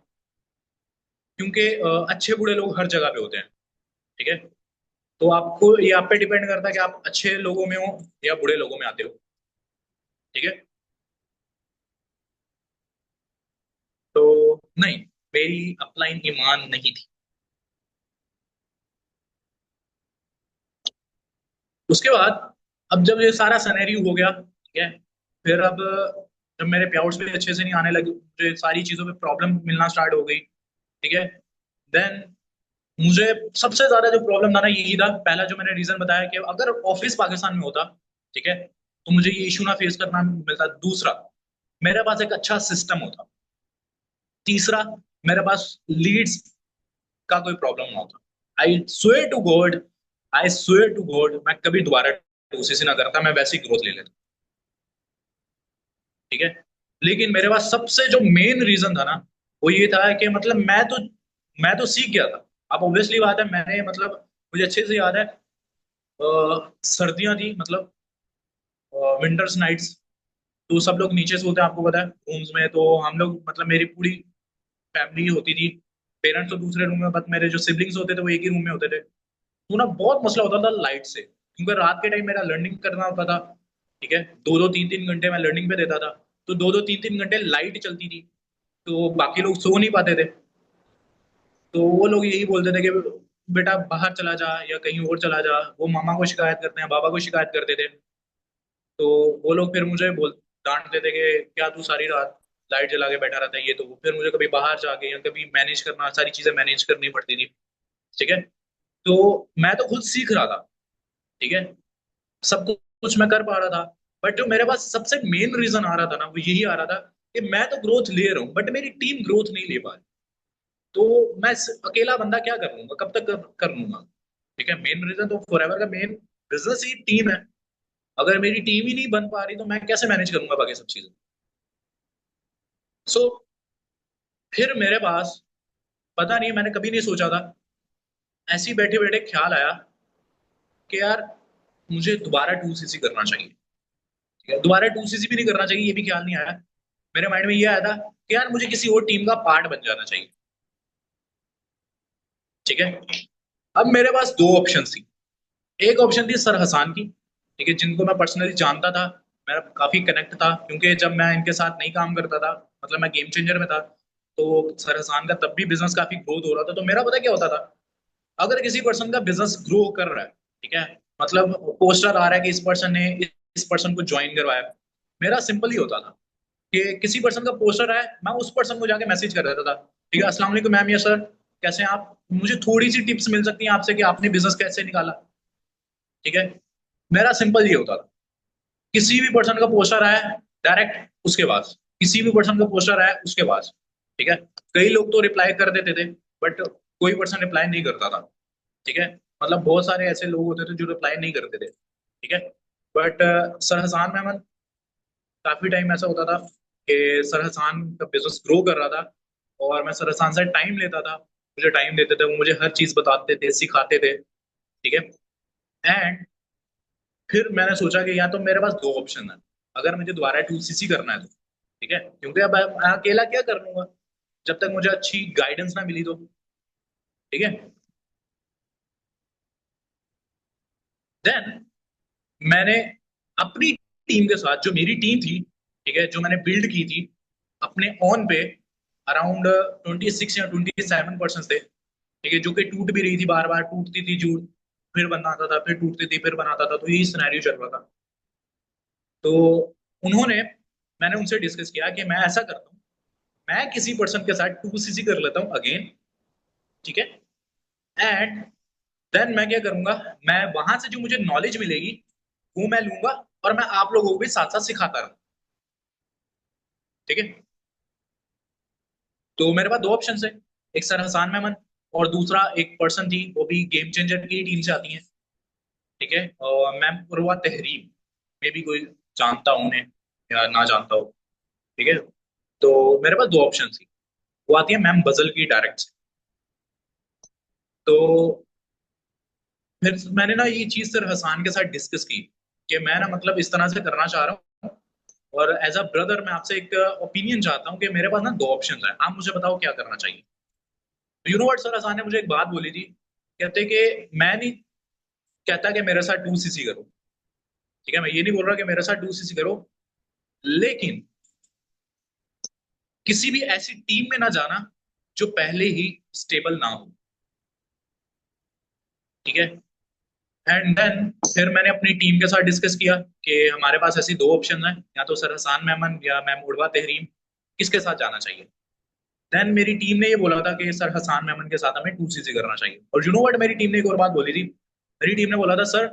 क्योंकि अच्छे बुरे लोग हर जगह पे होते हैं। ठीक है। तो आपको, ये आप पे डिपेंड करता है कि आप अच्छे लोगों में हो या बुरे लोगों में आते हो। ठीक है। तो नहीं, मेरी अपलाइन ईमान नहीं थी। उसके बाद अब जब ये सारा सिनेरियो हो गया, ठीक है, फिर अब जब मेरे पे भी अच्छे से नहीं आने लगे, मुझे सारी चीजों पे प्रॉब्लम मिलना स्टार्ट हो गई। ठीक है। देन मुझे सबसे ज्यादा जो प्रॉब्लम था ना यही था, पहला जो मैंने रीजन बताया कि अगर ऑफिस पाकिस्तान में होता, ठीक है, तो मुझे ये इशू ना फेस करना मिलता। दूसरा, मेरे पास एक अच्छा सिस्टम होता। तीसरा, मेरे पास लीड्स का कोई प्रॉब्लम ना होता। I swear to God, I swear to God, मैं कभी दोबारा टूसीसी ना करता, मैं वैसी ग्रोथ ले लेता। ठीक है। लेकिन मेरे पास सबसे जो मेन रीजन था ना, वो ये था कि मतलब मैं तो सीख गया था। अब ऑब्वियसली बात है, मैंने मतलब मुझे अच्छे से याद है, सर्दियां थी, मतलब विंटर्स नाइट्स। तो सब लोग नीचे सोते हैं, आपको पता है, रूम्स में। तो हम लोग मतलब मेरी पूरी फैमिली होती थी, पेरेंट्स तो दूसरे रूम में, बट मेरे जो सिबलिंग्स होते थे वो एक ही रूम में होते थे। तो ना बहुत मसला होता था लाइट से, क्योंकि रात के टाइम मेरा लर्निंग करना होता था। ठीक है, 2-2 3-3 घंटे मैं लर्निंग पे देता था। तो 2-2 3-3 घंटे लाइट चलती थी, तो बाकी लोग सो नहीं पाते थे। तो वो लोग यही बोलते थे कि बेटा बाहर चला जा या कहीं और चला जा। वो मामा को शिकायत करते हैं, बाबा को शिकायत करते थे। तो वो लोग फिर मुझे बोल डांटते थे कि क्या तू सारी रात लाइट जला के बैठा रहता है, ये तो वो। फिर मुझे कभी बाहर जाके या कभी मैनेज करना, सारी चीजें मैनेज करनी पड़ती थी। ठीक है, तो मैं तो खुद सीख रहा था। ठीक है, सब कुछ मैं कर पा रहा था, बट जो मेरे पास सबसे मेन रीजन आ रहा था ना, वो यही आ रहा था कि मैं तो ग्रोथ ले रहा हूँ बट मेरी टीम ग्रोथ नहीं ले पा रही। तो मैं अकेला बंदा क्या कर लूंगा, कब तक कर लूंगा। ठीक है, मेन रीजन तो फॉरएवर का मेन बिजनेस ही टीम है। अगर मेरी टीम ही नहीं बन पा रही तो मैं कैसे मैनेज करूंगा बाकी सब चीजें। सो फिर मेरे पास, पता नहीं, मैंने कभी नहीं सोचा था, ऐसे ही बैठे बैठे ख्याल आया कि यार मुझे दोबारा 2CC करना चाहिए। ठीक है, दोबारा 2CC भी नहीं करना चाहिए, ये भी ख्याल नहीं आया। मेरे माइंड में ये आया था कि यार मुझे किसी और टीम का पार्ट बन जाना चाहिए। ठीक है, अब मेरे पास दो ऑप्शन थी। एक ऑप्शन थी सर हसान की। ठीक है, जिनको मैं पर्सनली जानता था, मेरा काफी कनेक्ट था, क्योंकि जब मैं इनके साथ नहीं काम करता था, मतलब मैं गेम चेंजर में था, तो सर हसान का तब भी बिजनेस काफी ग्रोथ हो रहा था। तो मेरा पता क्या होता था, अगर किसी पर्सन का बिजनेस ग्रो कर रहा है, ठीक है, मतलब पोस्टर आ रहा है कि इस पर्सन ने इस पर्सन को ज्वाइन करवाया, मेरा सिंपल ही होता था कि किसी पर्सन का पोस्टर आया, मैं उस पर्सन को जाके मैसेज कर देता था। ठीक है, अस्सलाम वालेकुम मैम या सर, कैसे हैं आप, मुझे थोड़ी सी टिप्स मिल सकती हैं आपसे कि आपने बिजनेस कैसे निकाला। ठीक है, मेरा सिंपल ये होता था। किसी भी पर्सन का पोस्टर आया, डायरेक्ट उसके पास, किसी भी पर्सन का पोस्टर आया उसके पास। ठीक है, कई लोग तो रिप्लाई कर देते थे, बट कोई पर्सन रिप्लाई नहीं करता था। ठीक है, मतलब बहुत सारे ऐसे लोग होते थे जो रिप्लाई नहीं करते थे। ठीक है, बट सर हसान मेमन, काफी टाइम ऐसा होता था कि सर हसान का बिजनेस ग्रो कर रहा था, और मैं सर हसान से टाइम लेता था, मुझे टाइम देते थे, वो मुझे हर चीज बताते थे, सिखाते थे। ठीक है, एंड फिर मैंने सोचा कि या तो मेरे पास दो ऑप्शन है, अगर मुझे दोबारा 2CC करना है तो। ठीक है, क्योंकि अब मैं अकेला क्या कर लूंगा जब तक मुझे अच्छी गाइडेंस ना मिली तो। ठीक है, देन मैंने अपनी टीम के साथ, जो मेरी टीम थी, ठीक है, जो मैंने बिल्ड की थी अपने ऑन पे, अराउंड 26 या 27% थे। ठीक है, जो कि टूट भी रही थी, बार बार टूटती थी जूट, फिर बनाता था, फिर टूटती थी, फिर बनाता था, तो यही सिनेरियो चल रहा था। तो उन्होंने मैंने उनसे डिस्कस किया कि मैं ऐसा करता हूँ, मैं किसी पर्सन के साथ 2CC कर लेता हूँ अगेन। ठीक है, एंड देन मैं क्या करूंगा, मैं वहां से जो मुझे नॉलेज मिलेगी वो मैं लूंगा, और मैं आप लोगों को भी साथ साथ सिखाता रहूँ। ठीक है, तो मेरे पास दो ऑप्शन है, एक सर हसान मेमन, और दूसरा एक पर्सन थी, वो भी गेम चेंजर की टीम से आती है। ठीक है, और मैम उर्वा तहरीम, मे भी कोई जानता हो उन्हें या ना जानता हो। ठीक है, तो मेरे पास दो ऑप्शन थी, वो आती है मैम बजल की डायरेक्ट से। तो फिर मैंने ना ये चीज सर हसान के साथ डिस्कस की कि मैं ना मतलब इस तरह से करना चाह रहा हूँ, और एज अ ब्रदर मैं आपसे एक ओपिनियन चाहता हूँ कि मेरे पास ना दो ऑप्शन है, आप मुझे बताओ क्या करना चाहिए। You know what, sir Hasan ने मुझे एक बात बोली थी, कहते कि मैं नहीं कहता कि मेरे साथ 2CC करो। ठीक है, मैं ये नहीं बोल रहा कि मेरे साथ 2CC करो, लेकिन किसी भी ऐसी टीम में ना जाना जो पहले ही स्टेबल ना हो। ठीक है, एंड देन फिर मैंने अपनी टीम के साथ डिस्कस किया कि हमारे पास ऐसी दो ऑप्शन हैं, या तो सर हसान मेमन या मैम उड़वा तहरीम, किसके साथ जाना चाहिए। देन मेरी टीम ने ये बोला था कि सर हसान मेमन के साथ हमें 2CC करना चाहिए। और यू नो व्हाट, मेरी टीम ने एक और बात बोली थी, मेरी टीम ने बोला था सर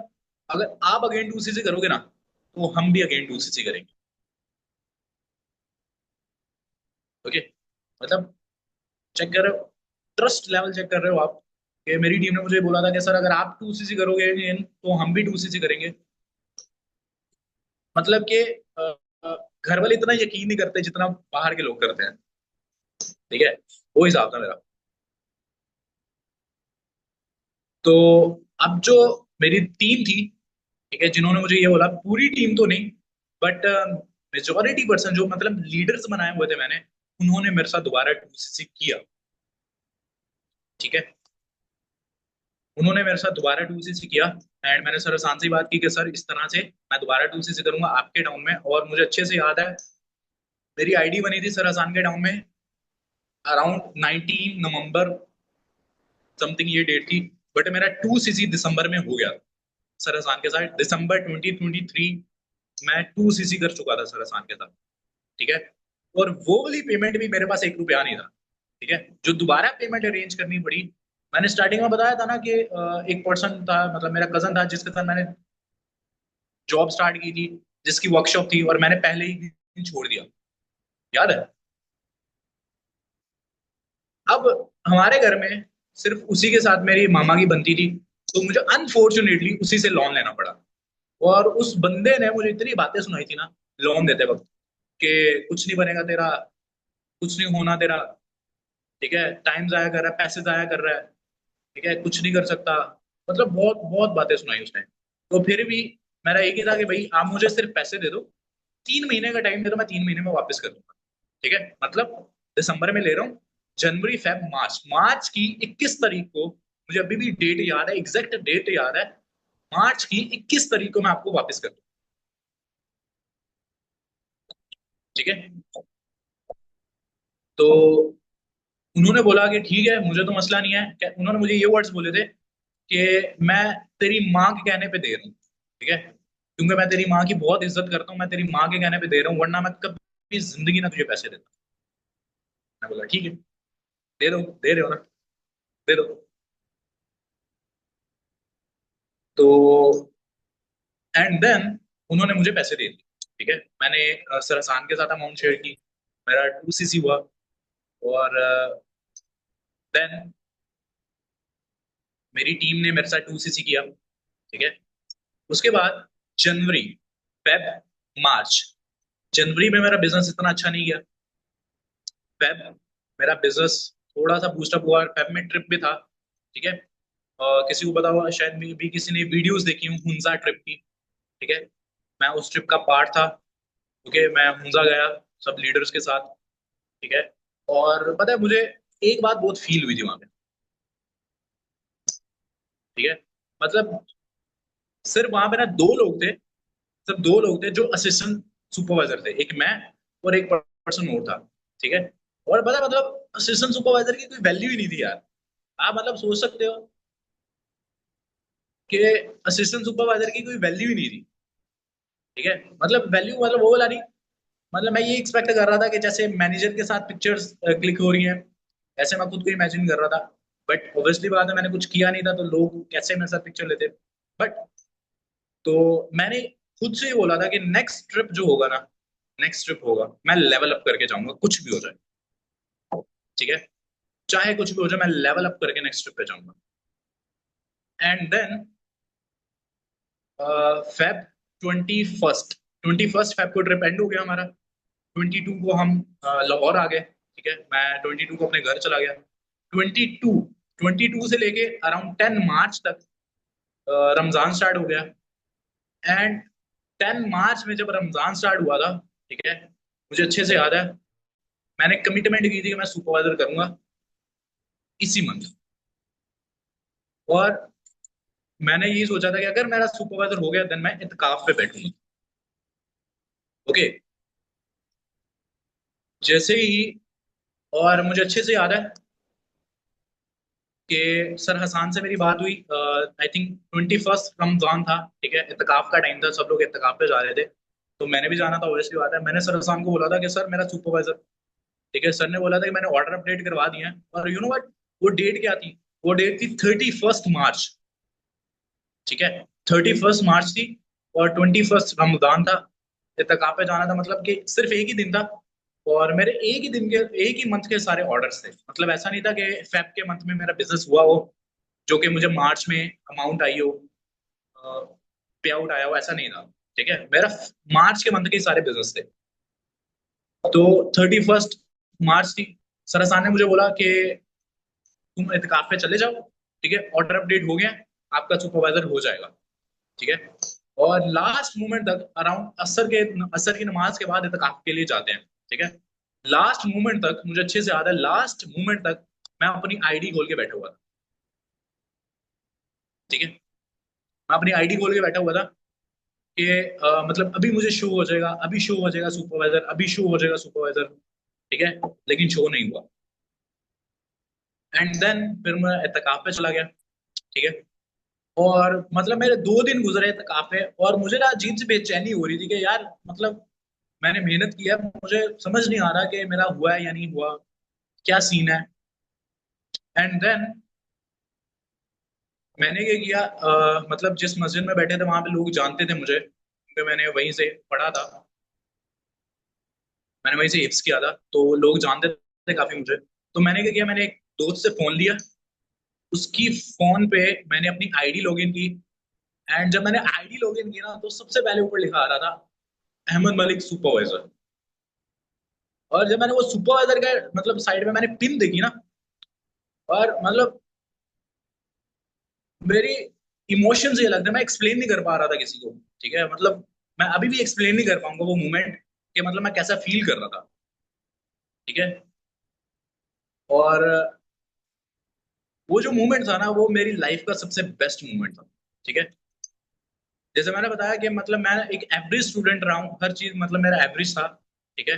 अगर आप अगेन 2CC करोगे ना तो हम भी अगेन 2CC करेंगे। ओके, मतलब चेक कर रहे हो, ट्रस्ट लेवल चेक कर रहे हो आप, कि मेरी टीम ने मुझे बोला था कि सर अगर आप 2CC करोगे again, तो हम भी 2CC करेंगे। मतलब कि अ, अ, घर वाले इतना यकीन नहीं करते जितना बाहर के लोग करते हैं। ठीक है, वो हिसाब था मेरा। तो अब जो मेरी टीम थी, ठीक है, जिन्होंने मुझे ये बोला, पूरी टीम तो नहीं, बट मेजोरिटी पर्सन जो मतलब लीडर्स बनाए हुए थे मैंने, उन्होंने मेरे साथ दोबारा 2cc किया। ठीक है, उन्होंने मेरे साथ दोबारा 2cc किया। एंड मैंने सर आसान सी बात की कि सर इस तरह से मैं दोबारा 2cc करूंगा आपके टाउन में। और मुझे अच्छे से याद है, मेरी आईडी बनी थी सर आसान के टाउन में अराउंड 19 नवंबर समथिंग ये डेट थी। बट मेरा 2cc दिसंबर में हो गया सर आसान के साथ। दिसंबर 2023 मैं 2cc कर चुका था सर आसान के साथ। ठीक है, और वो वाली पेमेंट भी मेरे पास 1 रुपया नहीं था। ठीक है, जो दोबारा पेमेंट अरेंज करनी पड़ी, मैंने स्टार्टिंग में बताया था ना कि एक पर्सन था, मतलब मेरा कजन था जिसके साथ मैंने जॉब स्टार्ट की थी, जिसकी वर्कशॉप थी, और मैंने पहले ही दिन छोड़ दिया, याद है। अब हमारे घर में सिर्फ उसी के साथ मेरी मामा की बनती थी, तो मुझे अनफॉर्चुनेटली उसी से लोन लेना पड़ा। और उस बंदे ने मुझे इतनी बातें सुनाई थी ना लोन देते वक्त, कि कुछ नहीं बनेगा तेरा, कुछ नहीं होना तेरा, ठीक है, टाइम जाया कर रहा है, पैसे जाया कर रहा है, ठीक है, कुछ नहीं कर सकता। मतलब बहुत बहुत बातें सुनाई उसने। तो फिर भी मेरा एक ही था कि भाई आप मुझे सिर्फ पैसे दे दो, 3 महीने का टाइम दे दो, मैं 3 महीने में वापस कर दूंगा। ठीक है, मतलब दिसंबर में ले रहा हूँ, जनवरी फेब मार्च, मार्च की 21 तारीख को, मुझे अभी भी डेट याद है, एग्जैक्ट डेट याद है, मार्च की 21 तारीख को मैं आपको वापस कर दूँ। ठीक है, तो उन्होंने बोला कि ठीक है, मुझे तो मसला नहीं है। उन्होंने मुझे ये वर्ड्स बोले थे कि मैं तेरी माँ के कहने पे दे रहा हूँ। ठीक है, क्योंकि मैं तेरी माँ की बहुत इज्जत करता हूँ, मैं तेरी माँ के कहने पे दे रहा हूँ, वरना मैं कभी जिंदगी ना तुझे पैसे देता। मैं बोला ठीक है, दे दो, दे रहे हो ना, दे दो। तो एंड देन उन्होंने मुझे पैसे दे दिए। ठीक है, मैंने सरसान के साथ अमाउंट शेयर की, मेरा 2cc हुआ। और देन मेरी टीम ने मेरे साथ 2cc किया। ठीक है, उसके बाद जनवरी, फेब, मार्च, जनवरी में मेरा बिजनेस इतना अच्छा नहीं गया। फेब मेरा बिजनेस थोड़ा सा बूस्टअप हुआ, फेब में ट्रिप भी था। ठीक है, किसी को पता हुआ शायद भी, किसी ने वीडियोस देखी हूँ हुंजा ट्रिप की। ठीक है, मैं उस ट्रिप का पार्ट था। ओके, मैं हुंजा गया सब लीडर्स के साथ। ठीक है, और पता है मुझे एक बात बहुत फील हुई थी वहां पे। ठीक है, मतलब सिर्फ वहां पे ना दो लोग थे, सिर्फ दो लोग थे जो असिस्टेंट सुपरवाइजर थे, एक मैं और एक पर्सन और था। ठीक है, और पता है मतलब असिस्टेंट सुपरवाइजर की कोई वैल्यू ही नहीं थी यार। आप मतलब सोच सकते हो कि असिस्टेंट सुपरवाइजर की कोई वैल्यू ही नहीं थी। ठीक है, मतलब वैल्यू मतलब वो वाला नहीं। मतलब मैं ये एक्सपेक्ट कर रहा था कि जैसे मैनेजर के साथ पिक्चर्स क्लिक हो रही हैं, ऐसे मैं खुद को इमेजिन कर रहा था। बट ऑब्वियसली बात है, मैंने कुछ किया नहीं था, तो लोग कैसे मेरे साथ पिक्चर लेते। बट तो मैंने खुद से ही बोला था कि नेक्स्ट ट्रिप जो होगा ना, नेक्स्ट ट्रिप होगा, मैं लेवल अप करके जाऊंगा, कुछ भी हो जाए। ठीक है, चाहे कुछ भी हो जाए, मैं लेवल अप करके नेक्स्ट ट्रिप पे जाऊंगा। एंड देन फेब 21 फेब को ट्रिप एंड हो गया हमारा। 22 को हम लाहौर आ गए। ठीक है, मैं 22 को अपने घर चला गया। 22 22 से लेके अराउंड 10 मार्च तक रमजान स्टार्ट हो गया। एंड 10 मार्च में जब रमजान स्टार्ट हुआ था, ठीक है, मुझे अच्छे से याद है, मैंने कमिटमेंट की थी कि मैं सुपरवाइजर करूंगा इसी मंथ। और मैंने यही सोचा था कि अगर मेरा सुपरवाइजर हो गया, देन मैं इत्काफ पे बैठूंगा। ओके, जैसे ही, और मुझे अच्छे से याद है कि सर हसान से मेरी बात हुई, आई थिंक 21 रमजान था। ठीक है, इत्तेकाफ का टाइम था, सब लोग इत्तेकाफ पे जा रहे थे, तो मैंने भी जाना था, ऑब्वियसली बात है। मैंने सर हसान को बोला था कि सर मेरा सुपरवाइजर, ठीक है, सर ने बोला था कि मैंने ऑर्डर अपडेट करवा दिए हैं। और यू नो व्हाट, वो डेट क्या थी? वो डेट थी 31 मार्च। ठीक है, 31 मार्च थी, और 21 रमजान था। इत्तेकाफ पे जाना था, मतलब कि सिर्फ एक ही दिन था। और मेरे एक ही दिन के, एक ही मंथ के सारे ऑर्डर्स थे। मतलब ऐसा नहीं था कि फेब के मंथ में मेरा बिजनेस हुआ हो, जो कि मुझे मार्च में अमाउंट आई हो, पे आउट आया हो, ऐसा नहीं था। ठीक है, मेरा मार्च के मंथ के सारे बिजनेस थे। तो 31 मार्च थी। सरसान ने मुझे बोला कि तुम एहतिकाफ पे चले जाओ, ठीक है, ऑर्डर अपडेट हो गया, आपका सुपरवाइजर हो जाएगा। ठीक है, और लास्ट मोमेंट तक अराउंड असर की नमाज के बाद एहतिकाफ के लिए जाते हैं। ठीक है, लास्ट मोमेंट तक मुझे अच्छे से याद है, लास्ट मोमेंट तक मैं अपनी आईडी खोल के बैठा हुआ था। ठीक है, मैं अपनी आईडी खोल के बैठा हुआ था कि मतलब अभी मुझे शो हो जाएगा, अभी शो हो जाएगा सुपरवाइजर, अभी शो हो जाएगा सुपरवाइजर। ठीक है, लेकिन शो नहीं हुआ। एंड देन फिर मैं एहतिकाफ पे चला गया। ठीक है, और मतलब मेरे 2 दिन गुजरे एहतिकाफ पे, और मुझे ना अजीब सी बेचैनी हो रही थी कि यार मतलब मैंने मेहनत की है, मुझे समझ नहीं आ रहा कि मेरा हुआ है या नहीं हुआ, क्या सीन है। एंड देन मैंने क्या किया, मतलब जिस मस्जिद में बैठे थे वहां पे लोग जानते थे मुझे, क्योंकि मैंने वहीं से पढ़ा था, मैंने वहीं से हिफ्स किया था, तो लोग जानते थे काफी मुझे। तो मैंने क्या किया, मैंने एक दोस्त से फोन लिया, उसकी फोन पे मैंने अपनी आईडी लॉगिन की। एंड जब मैंने आईडी लॉगिन की ना, तो सबसे पहले ऊपर लिखा आ रहा था अहमद मलिक सुपरवाइजर। और जब मैंने वो सुपरवाइजर का मतलब साइड में मैंने पिन देखी ना, और मतलब मेरी इमोशंस ये लग रहे, मैं एक्सप्लेन नहीं कर पा रहा था किसी को। ठीक है, मतलब मैं अभी भी एक्सप्लेन नहीं कर पाऊंगा वो मोमेंट, कि मतलब मैं कैसा फील कर रहा था। ठीक है, और वो जो मोमेंट था ना, वो मेरी लाइफ का सबसे बेस्ट मोमेंट था। ठीक है, जैसे मैंने बताया कि मतलब मैं एक एवरेज स्टूडेंट रहा हूँ, हर चीज मतलब मेरा एवरेज था। ठीक है,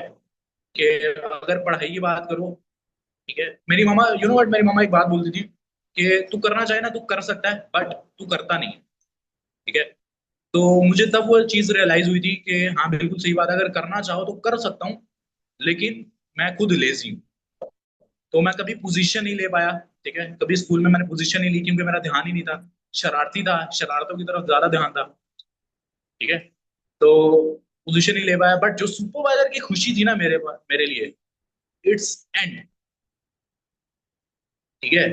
कि अगर पढ़ाई की बात करूँ, ठीक है, मेरी मामा यू नो व्हाट, मेरी मामा एक बात बोलती थी कि तू करना चाहे ना तू कर सकता है, बट तू करता नहीं है। ठीक है, तो मुझे तब वो चीज रियलाइज हुई थी कि हाँ बिल्कुल सही बात है, अगर करना चाहो तो कर सकता हूँ, लेकिन मैं खुद लेजी हूँ। तो मैं कभी पोजीशन नहीं ले पाया। ठीक है, कभी स्कूल में मैंने पोजीशन नहीं ली क्योंकि मेरा ध्यान ही नहीं था, शरारती था, शरारतों की तरफ ज्यादा ध्यान था। ठीक है, तो पोजीशन नहीं ले पाया, बट जो सुपरवाइजर की खुशी थी ना मेरे मेरे लिए, इट्स एंड। ठीक है,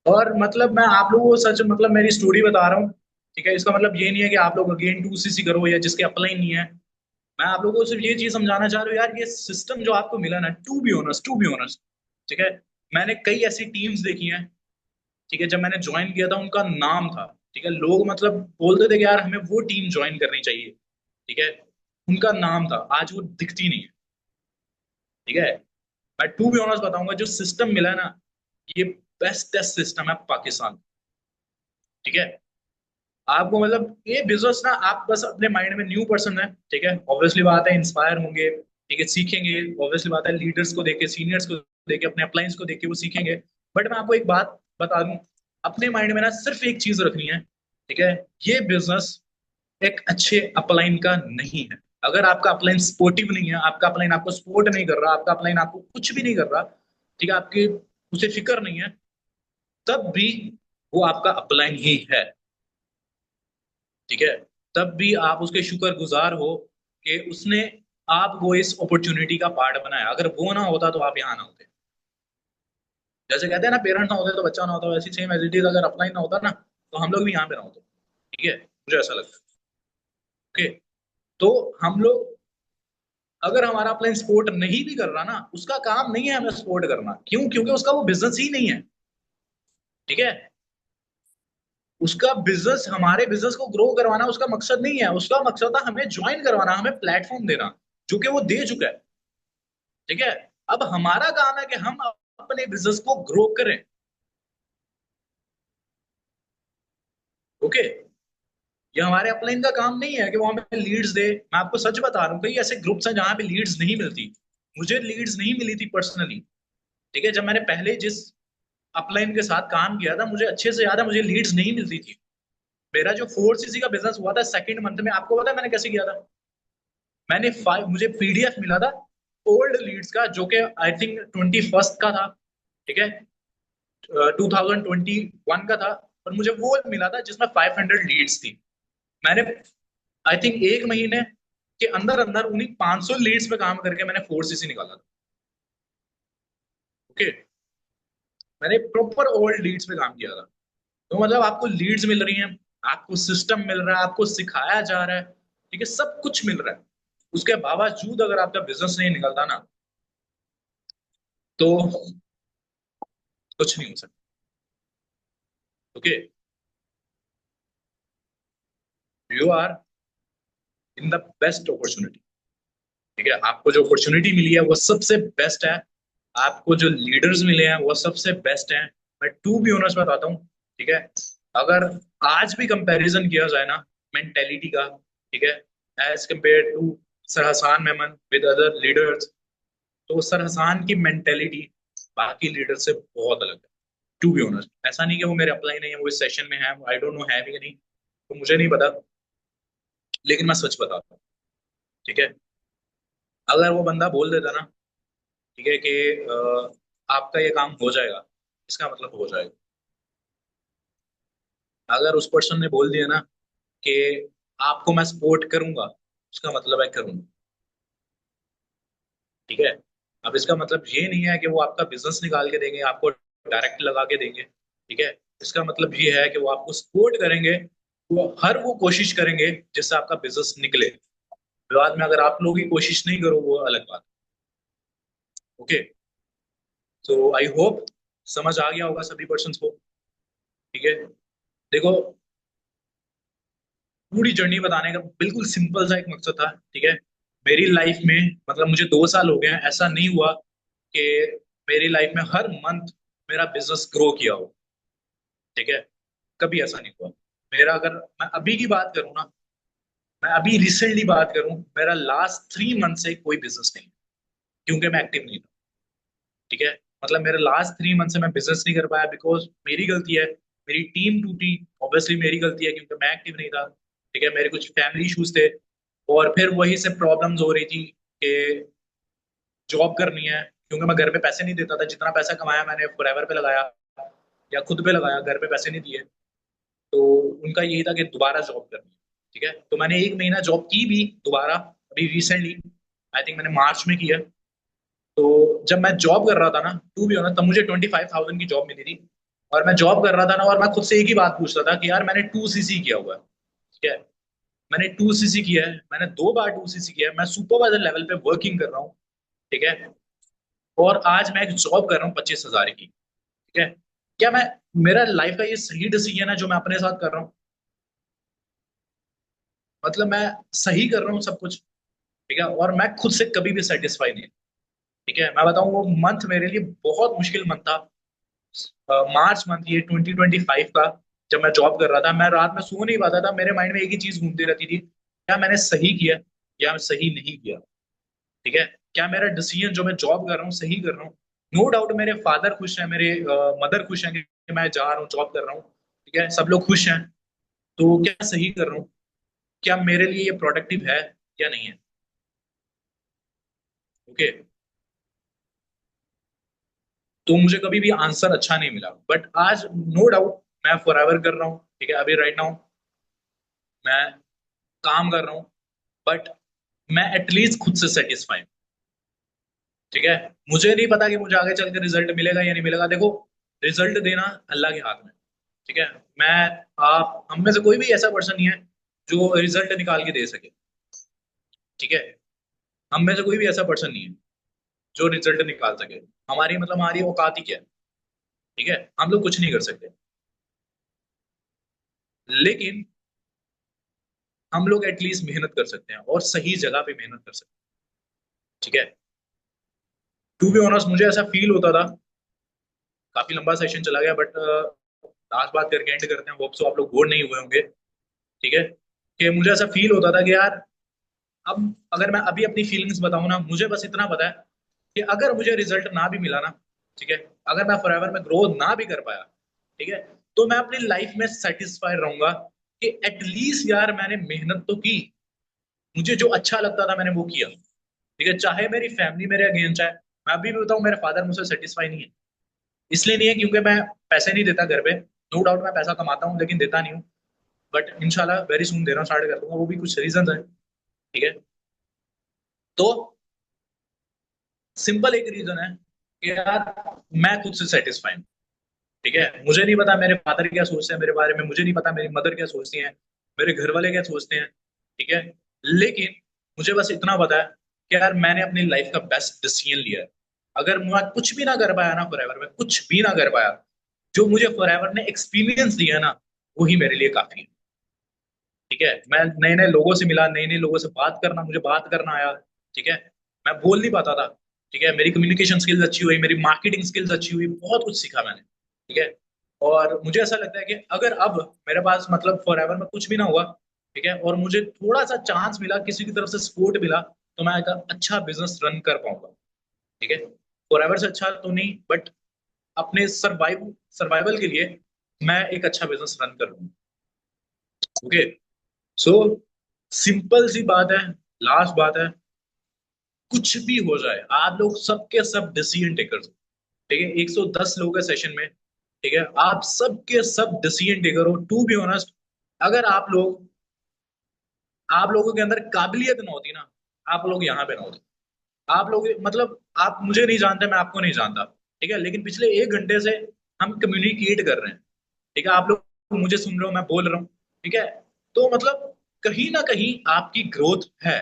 और मतलब मैं आप लोगों को सच मतलब मेरी स्टोरी बता रहा हूँ। ठीक है, इसका मतलब ये नहीं है कि आप लोग अगेन टू सीसी करो या जिसके अप्लाई नहीं है। मैं आप लोगों को सिर्फ ये चीज समझाना चाह रहा हूँ यार, ये सिस्टम जो आपको मिला ना, टू बी ऑनेस्ट। ठीक है, मैंने कई ऐसी टीम्स देखी हैं। ठीक है, जब मैंने ज्वाइन किया था उनका नाम था। ठीक है, लोग मतलब बोलते थे कि यार हमें वो टीम ज्वाइन करनी चाहिए। ठीक है, उनका नाम था, आज वो दिखती नहीं है। ठीक है, मैं टू बी ऑनेस्ट बताऊंगा, जो सिस्टम मिला है ना, ये बेस्टेस्ट सिस्टम है पाकिस्तान। ठीक है, आपको मतलब ये बिजनेस ना, आप बस अपने माइंड में न्यू पर्सन है। ठीक है, ऑब्वियसली बात है इंस्पायर होंगे। ठीक है, सीखेंगे, ऑब्वियसली बात है लीडर्स को देख के, सीनियर्स को देख के, अपने अप्लायंस को देख के वो सीखेंगे। बट मैं आपको एक बात बता दूं, अपने माइंड में ना सिर्फ एक चीज रखनी है। ठीक है, ये बिजनेस एक अच्छे अपलाइन का नहीं है। अगर आपका अपलाइन स्पोर्टिव नहीं है, आपका अपलाइन आपको सपोर्ट नहीं कर रहा, आपका अपलाइन आपको कुछ भी नहीं कर रहा, ठीक है, आपकी उसे फिक्र नहीं है, तब भी वो आपका अपलाइन ही है। ठीक है, तब भी आप उसके शुक्रगुजार हो कि उसने आपको इस अपॉर्चुनिटी का पार्ट बनाया। अगर वो ना होता तो आप यहाँ ना होते। जैसे कहते हैं ना, पेरेंट ना होते तो बच्चा ना होता, वैसे सेम एज इट इज, अगर अपलाइन ना होता ना, तो हम लोग भी यहाँ पे ना होते। ठीक है, मुझे ऐसा लगता है। ओके, तो हम लोग, अगर हमारा अपलाइन सपोर्ट नहीं भी कर रहा ना, उसका काम नहीं है हमें सपोर्ट करना। क्यों? क्योंकि उसका वो बिजनेस ही नहीं है। ठीक है, उसका बिजनेस, हमारे बिजनेस को ग्रो करवाना उसका मकसद नहीं है, उसका मकसद था हमें ज्वाइन करवाना, हमें प्लेटफॉर्म देना, जो कि वो दे चुका है। ठीक है, अब हमारा काम है कि हम अपने बिजनेस को ग्रो करें। ओके, ये हमारे अपलाइन का काम नहीं है कि वो हमें लीड्स दे। मैं आपको सच बता रहा हूँ, कई ऐसे ग्रुप्स हैं जहां पे लीड्स नहीं मिलती। मुझे लीड्स नहीं मिली थी पर्सनली। ठीक है, जब मैंने पहले जिस अपलाइन के साथ काम किया था, मुझे अच्छे से याद है, मुझे लीड्स नहीं मिलती थी। मेरा जो 4 सीसी का बिजनेस हुआ था सेकंड मंथ में, आपको पता है मैंने कैसे किया था? मैंने मुझे पीडीएफ मिला था ओल्ड लीड्स का, जो कि आई थिंक 21st का था। ठीक है, 2021 का था, और मुझे वो मिला था जिसमें 500 लीड्स थी। मैंने आई थिंक एक महीने के अंदर अंदर उन्हीं 500 लीड्स पे काम करके मैंने 4 सीसी निकाला था। ओके, मैंने प्रॉपर ओल्ड लीड्स पे काम किया था। तो मतलब आपको लीड्स मिल रही हैं, आपको सिस्टम मिल रहा है, आपको सिखाया जा रहा है। ठीक है, सब कुछ मिल रहा है, उसके बावजूद अगर आपका बिजनेस नहीं निकलता ना, तो कुछ नहीं हो सकता। Okay, you are in the best opportunity. ठीक है, आपको जो अपॉर्चुनिटी मिली है वो सबसे बेस्ट है, आपको जो लीडर्स मिले हैं वो सबसे बेस्ट हैं। मैं टू बी ऑनेस्ट बताता हूँ, ठीक है, अगर आज भी कंपैरिजन किया जाए ना मेंटेलिटी का, ठीक है, as compare to Sarhasan Memon with other leaders, तो सरहसान की मेंटेलिटी बाकी लीडर से बहुत अलग है। टू बी ऑनेस्ट, ऐसा नहीं कि वो मेरे अप्लाई नहीं है, वो इस सेशन में है, आई डोंट नो है भी या नहीं, तो मुझे नहीं पता, लेकिन मैं सच बताता हूँ, ठीक है, अगर वो बंदा बोल देता ना, ठीक है, कि आपका ये काम हो जाएगा, इसका मतलब हो जाएगा। अगर उस पर्सन ने बोल दिया ना कि आपको मैं सपोर्ट करूंगा, उसका मतलब है करूंगा, ठीक है। अब इसका मतलब ये नहीं है कि वो आपका बिजनेस निकाल के देंगे, आपको डायरेक्ट लगा के देंगे, ठीक है। इसका मतलब ये है कि वो आपको सपोर्ट करेंगे, वो कोशिश करेंगे जिससे आपका बिजनेस निकले। बाद में अगर आप लोग ही कोशिश नहीं करो, वो अलग बात। ओके, तो आई होप समझ आ गया होगा सभी पर्सन को, ठीक है। देखो, पूरी जर्नी बताने का बिल्कुल सिंपल सा एक मकसद था, ठीक है। मेरी लाइफ में मतलब मुझे 2 साल हो गए हैं, ऐसा नहीं हुआ कि मेरी लाइफ में हर मंथ मेरा बिजनेस ग्रो किया हो, ठीक है, कभी ऐसा नहीं हुआ। मेरा अगर मैं अभी की बात करूँ ना, मैं अभी रिसेंटली बात करूँ, मेरा लास्ट 3 मंथ से कोई बिजनेस नहीं है, क्योंकि मैं एक्टिव नहीं था, ठीक है। मतलब मेरे लास्ट 3 मंथ से मैं बिजनेस नहीं कर पाया, बिकॉज मेरी गलती है, मेरी टीम टूटी, ऑब्वियसली मेरी गलती है, क्योंकि मैं एक्टिव नहीं था, ठीक है। मेरे कुछ फैमिली इश्यूज थे, और फिर वही से प्रॉब्लम्स हो रही थी कि जॉब करनी है, क्योंकि मैं घर पे पैसे नहीं देता था, जितना पैसा कमाया मैंने फॉरएवर पे लगाया या खुद पे लगाया, घर पे पैसे नहीं दिए। तो उनका यही था कि दोबारा जॉब करनी है, ठीक है। तो मैंने 1 महीना जॉब की भी दोबारा, अभी रिसेंटली, आई थिंक मैंने मार्च में किया। तो जब मैं जॉब कर रहा था ना, टू बी ऑनेस्ट, तब मुझे 25,000 की जॉब मिली थी, और मैं जॉब कर रहा था ना, और मैं खुद से एक ही बात पूछ रहा था कि यार मैंने 2 सीसी किया हुआ है, ठीक है, मैंने 2 सीसी किया है, मैंने 2 बार 2 सीसी किया है, मैं सुपरवाइजर लेवल पे वर्किंग कर रहा हूँ, ठीक है, और आज मैं एक जॉब कर रहा हूँ 25,000 की, ठीक है। क्या मैं, मेरा लाइफ का ये सही डिसीजन है जो मैं अपने साथ कर रहा हूँ? मतलब मैं सही कर रहा हूँ सब कुछ, ठीक है, और मैं खुद से कभी भी सेटिस्फाई नहीं, ठीक है। मैं बताऊँ, वो मंथ मेरे लिए बहुत मुश्किल मंथ था, मार्च मंथ ये 2025 का। जब मैं जॉब कर रहा था, मैं रात में सो नहीं पाता था, मेरे माइंड में एक ही चीज घूमती रहती थी, क्या मैंने सही किया या मैं सही नहीं किया, ठीक है। क्या मेरा डिसीजन जो मैं जॉब कर रहा हूँ सही कर रहा हूँ? नो डाउट मेरे फादर खुश हैं, मेरे मदर खुश हैं कि मैं जा रहा हूँ, जॉब कर रहा हूँ, ठीक है, सब लोग खुश हैं। तो क्या सही कर रहा हूँ? क्या मेरे लिए ये प्रोडक्टिव है या नहीं है? ओके, तो मुझे कभी भी आंसर अच्छा नहीं मिला, बट आज नो डाउट मैं फॉरएवर कर रहा हूँ, ठीक है, अभी राइट नाउ मैं काम कर रहा हूँ, बट मैं एटलीस्ट खुद से सेटिस्फाई, ठीक है। मुझे नहीं पता कि मुझे आगे चल के रिजल्ट मिलेगा या नहीं मिलेगा। देखो, रिजल्ट देना अल्लाह के हाथ में, ठीक है। मैं, आप, हम में से कोई भी ऐसा पर्सन नहीं है जो रिजल्ट निकाल के दे सके, ठीक है। हम में से कोई भी ऐसा पर्सन नहीं है जो रिजल्ट निकाल सके। हमारी मतलब हमारी औकात ही क्या है, ठीक है, हम लोग कुछ नहीं कर सकते, लेकिन हम लोग एटलीस्ट मेहनत कर सकते हैं, और सही जगह पे मेहनत कर सकते हैं, ठीक है। टू बी ऑनेस्ट, मुझे ऐसा फील होता था, काफी लंबा सेशन चला गया, बट लास्ट बात करके एंड करते हैं, होप सो आप लोग बोर नहीं हुए होंगे, ठीक है। कि मुझे ऐसा फील होता था कि यार, अब अगर मैं अभी अपनी फीलिंग्स बताऊं ना, मुझे बस इतना पता है कि अगर मुझे रिजल्ट ना भी मिला ना, ठीक है, अगर मैं फॉरएवर में ग्रो ना भी कर पाया, ठीक है, तो मैं अपनी लाइफ में सेटिस्फाइड रहूंगा कि एटलीस्ट यार मैंने मेहनत तो की, मुझे जो अच्छा लगता था मैंने वो किया, ठीक है। चाहे मेरी फैमिली मेरे अगेंस्ट है, मैं अभी भी बताऊं, मेरे फादर मुझसे सेटिस्फाई नहीं है, इसलिए नहीं है क्योंकि मैं पैसे नहीं देता घर पे, नो डाउट मैं पैसा कमाता हूँ लेकिन देता नहीं हूँ, बट इंशाल्लाह वेरी सुन देना स्टार्ट कर दूंगा, वो भी कुछ रीजन है, ठीक है। तो सिंपल एक रीजन है कि यार मैं खुद से सेटिस्फाइड, ठीक है। मुझे नहीं पता मेरे फादर क्या सोचते हैं मेरे बारे में, मुझे नहीं पता मेरी मदर क्या सोचती हैं, मेरे घर वाले क्या सोचते हैं, ठीक है, लेकिन मुझे बस इतना पता है कि यार मैंने अपनी लाइफ का बेस्ट डिसीजन लिया है। अगर मैं कुछ भी ना कर पाया ना फॉरएवर में, कुछ भी ना कर पाया, जो मुझे फॉरएवर ने एक्सपीरियंस दिया ना, वही मेरे लिए काफी है, ठीक है। मैं नए नए लोगों से मिला, नए नए लोगों से बात करना, मुझे बात करना आया, ठीक है। मैं बोल नहीं पाता था। ठीक है, मेरी कम्युनिकेशन स्किल्स अच्छी हुई, मेरी मार्केटिंग स्किल्स अच्छी हुई, बहुत कुछ सीखा मैंने। ठीक है। और मुझे ऐसा लगता है कि अगर अब मेरे पास मतलब फॉर एवर में कुछ भी ना हुआ, ठीक है, और मुझे थोड़ा सा चांस मिला, किसी की तरफ से सपोर्ट मिला, तो मैं एक अच्छा बिजनेस रन कर पाऊंगा। ठीक है। फॉर एवर से अच्छा तो नहीं, बट अपने सर्वाइवल के लिए मैं एक अच्छा बिजनेस रन कर लूंगा। ओके। सो सिंपल सी बात है, लास्ट बात है, कुछ भी हो जाए आप लोग सबके सब डिसीजन टेकर्स हो। ठीक है, 110 लोग हैं सेशन में। ठीक है, आप सबके सब डिसीजन टेकर हो। टू बी ऑनेस्ट, अगर आप लोगों के अंदर काबिलियत ना होती ना, आप लोग यहाँ पे ना होते। आप लोग मतलब आप मुझे नहीं जानते, मैं आपको नहीं जानता। ठीक है, लेकिन पिछले 1 घंटे से हम कम्युनिकेट कर रहे हैं। ठीक है, आप लोग मुझे सुन रहे हो, मैं बोल रहा हूँ। ठीक है, तो मतलब कहीं ना कहीं आपकी ग्रोथ है।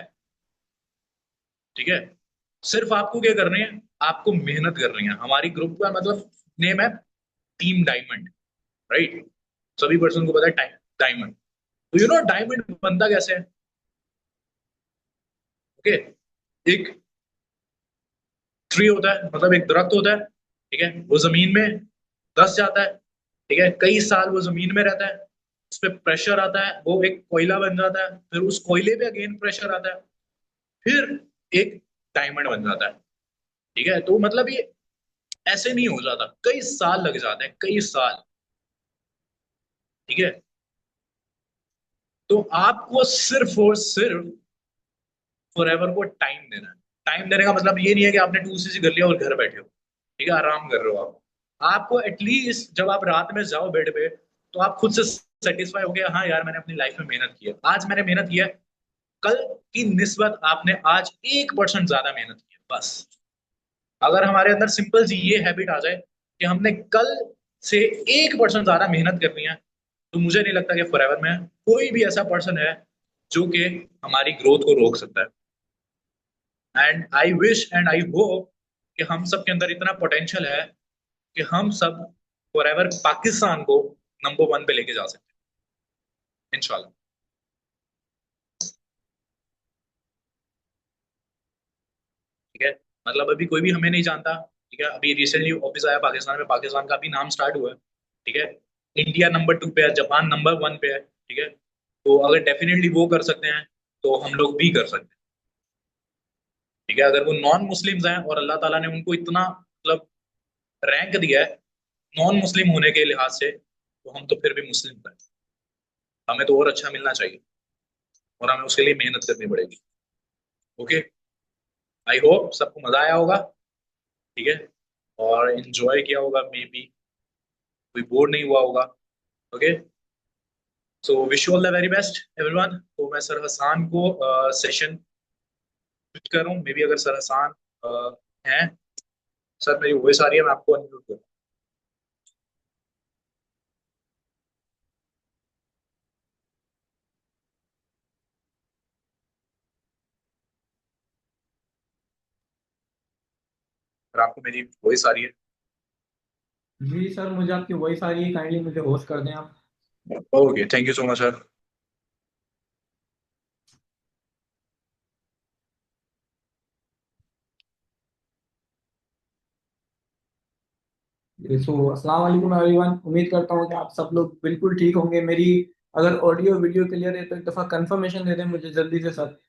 ठीक है, सिर्फ आपको क्या करनी है, आपको मेहनत करनी है। हमारी ग्रुप का मतलब नेम है टीम डायमंड, राइट। सभी पर्सन को पता है डायमंड। तो यू नो डायमंड बनता कैसे है? ओके। एक ट्री होता है, मतलब एक दरख्त होता है। ठीक है, वो जमीन में धस जाता है। ठीक है, कई साल वो जमीन में रहता है। उस पर प्रेशर आता है, वो एक कोयला बन जाता है, फिर उस कोयले पे अगेन प्रेशर आता है, फिर एक डायमंड बन जाता है। ठीक है, तो मतलब ये ऐसे नहीं हो जाता, कई साल लग जाते हैं, कई साल। ठीक है, तो आपको सिर्फ और सिर्फ फॉरएवर को टाइम देना है। टाइम देने का मतलब ये नहीं है कि आपने 2cc कर लिया और घर बैठे हो। ठीक है, आराम कर रहे हो आप। आपको एटलीस्ट जब आप रात में जाओ बेड पे, तो आप खुद से सेटिस्फाई हो गया, हाँ यार मैंने अपनी लाइफ में मेहनत की है, आज मैंने मेहनत की है। कल की निस्बत आपने आज 1% ज्यादा मेहनत की है, बस। अगर हमारे अंदर सिंपल सी ये हैबिट आ जाए कि हमने कल से 1% ज्यादा मेहनत करनी है, तो मुझे नहीं लगता कि फॉरएवर में कोई भी ऐसा पर्सन है जो कि हमारी ग्रोथ को रोक सकता है। And I wish and I hope कि हम सब के अंदर इतना पोटेंशियल है कि हम सब फॉरएवर पाकिस्तान को नंबर 1 पे लेके जा सकते हैं, इंशाल्लाह। ठीक है, मतलब अभी कोई भी हमें नहीं जानता। ठीक है, अभी रिसेंटली ऑफिस आया पाकिस्तान में, पाकिस्तान का भी नाम स्टार्ट हुआ है। ठीक है, इंडिया नंबर 2 पे है, जापान नंबर 1 पे है। ठीक है, तो अगर डेफिनेटली वो कर सकते हैं, तो हम लोग भी कर सकते हैं। ठीक है, अगर वो नॉन मुस्लिम्स हैं और अल्लाह ताला ने उनको इतना मतलब रैंक दिया है नॉन मुस्लिम होने के लिहाज से, तो हम तो फिर भी मुस्लिम हैं। हमें तो और अच्छा मिलना चाहिए, और हमें उसके लिए मेहनत करनी पड़ेगी। ओके। आई होप सबको मजा आया होगा। ठीक है, और एंजॉय किया होगा, मे बी कोई बोर नहीं हुआ होगा। Okay. So wish you all the very best everyone. तो मैं सर हसान को सेशन कर रहा हूँ, मे बी अगर सर हसान हैं। सर मेरी वॉइस आ रही है, मैं आपको अनम्यूट कर। सर आपको मेरी वॉइस आ रही जी सर, मुझे आपकी वॉइस आ रही है, काइंडली मुझे होस्ट कर दें आप। है? Okay, thank you so much sir. So अस्सलाम वालेकुम एवरीवन, उम्मीद करता हूँ कि आप सब लोग बिल्कुल ठीक होंगे। मेरी अगर ऑडियो वीडियो क्लियर है तो एक दफ़ा कंफर्मेशन दे दें मुझे जल्दी से सर।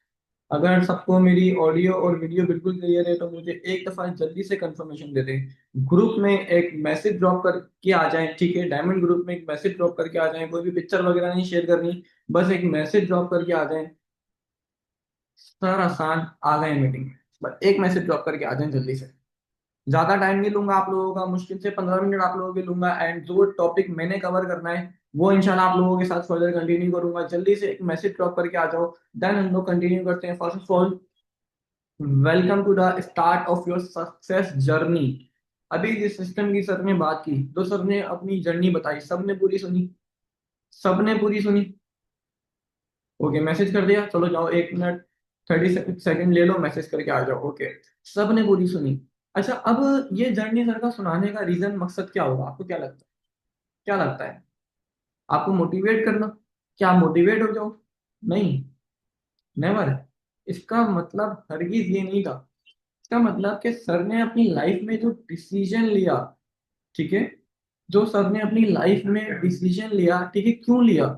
अगर सबको मेरी ऑडियो और वीडियो बिल्कुल क्लियर है तो मुझे एक दफ़ा जल्दी से कंफर्मेशन दे दें। ग्रुप में एक मैसेज ड्रॉप करके आ जाएं, ठीक है? डायमंड ग्रुप में एक मैसेज ड्रॉप करके आ जाएं, कोई भी पिक्चर वगैरह नहीं शेयर करनी, बस एक मैसेज ड्रॉप करके आ जाएं। सर आसान आ गए मीटिंग, बस एक मैसेज ड्रॉप करके आ जाएं जल्दी से। ज्यादा टाइम नहीं लूंगा आप लोगों का, मुश्किल से 15 मिनट आप लोगों के लूंगा। एंड जो टॉपिक मैंने कवर करना है वो इंशाल्लाह आप लोगों के साथ फर्दर कंटिन्यू करूंगा। जल्दी से एक मैसेज ड्रॉप करके आ जाओ, देन हम लोग कंटिन्यू करते हैं। First of all, welcome to the start of your success journey. अभी जिस सिस्टम की सर ने बात की, तो सर ने अपनी जर्नी बताई, सबने पूरी सुनी? सबने पूरी सुनी? ओके, मैसेज कर दिया, चलो जाओ 1 मिनट 30 सेकंड ले लो, मैसेज करके आ जाओ। ओके, सबने पूरी सुनी। अच्छा, अब ये जर्नी सर का सुनाने का रीजन मकसद क्या होगा? आपको क्या लगता है? क्या लगता है? आपको मोटिवेट करना? क्या आप मोटिवेट हो जाओ? नहीं, नेवर। इसका मतलब हरगिज ये नहीं था। इसका मतलब कि सर ने अपनी लाइफ में जो डिसीजन लिया, ठीक है, जो सर ने अपनी लाइफ में डिसीजन लिया, ठीक है, क्यों लिया,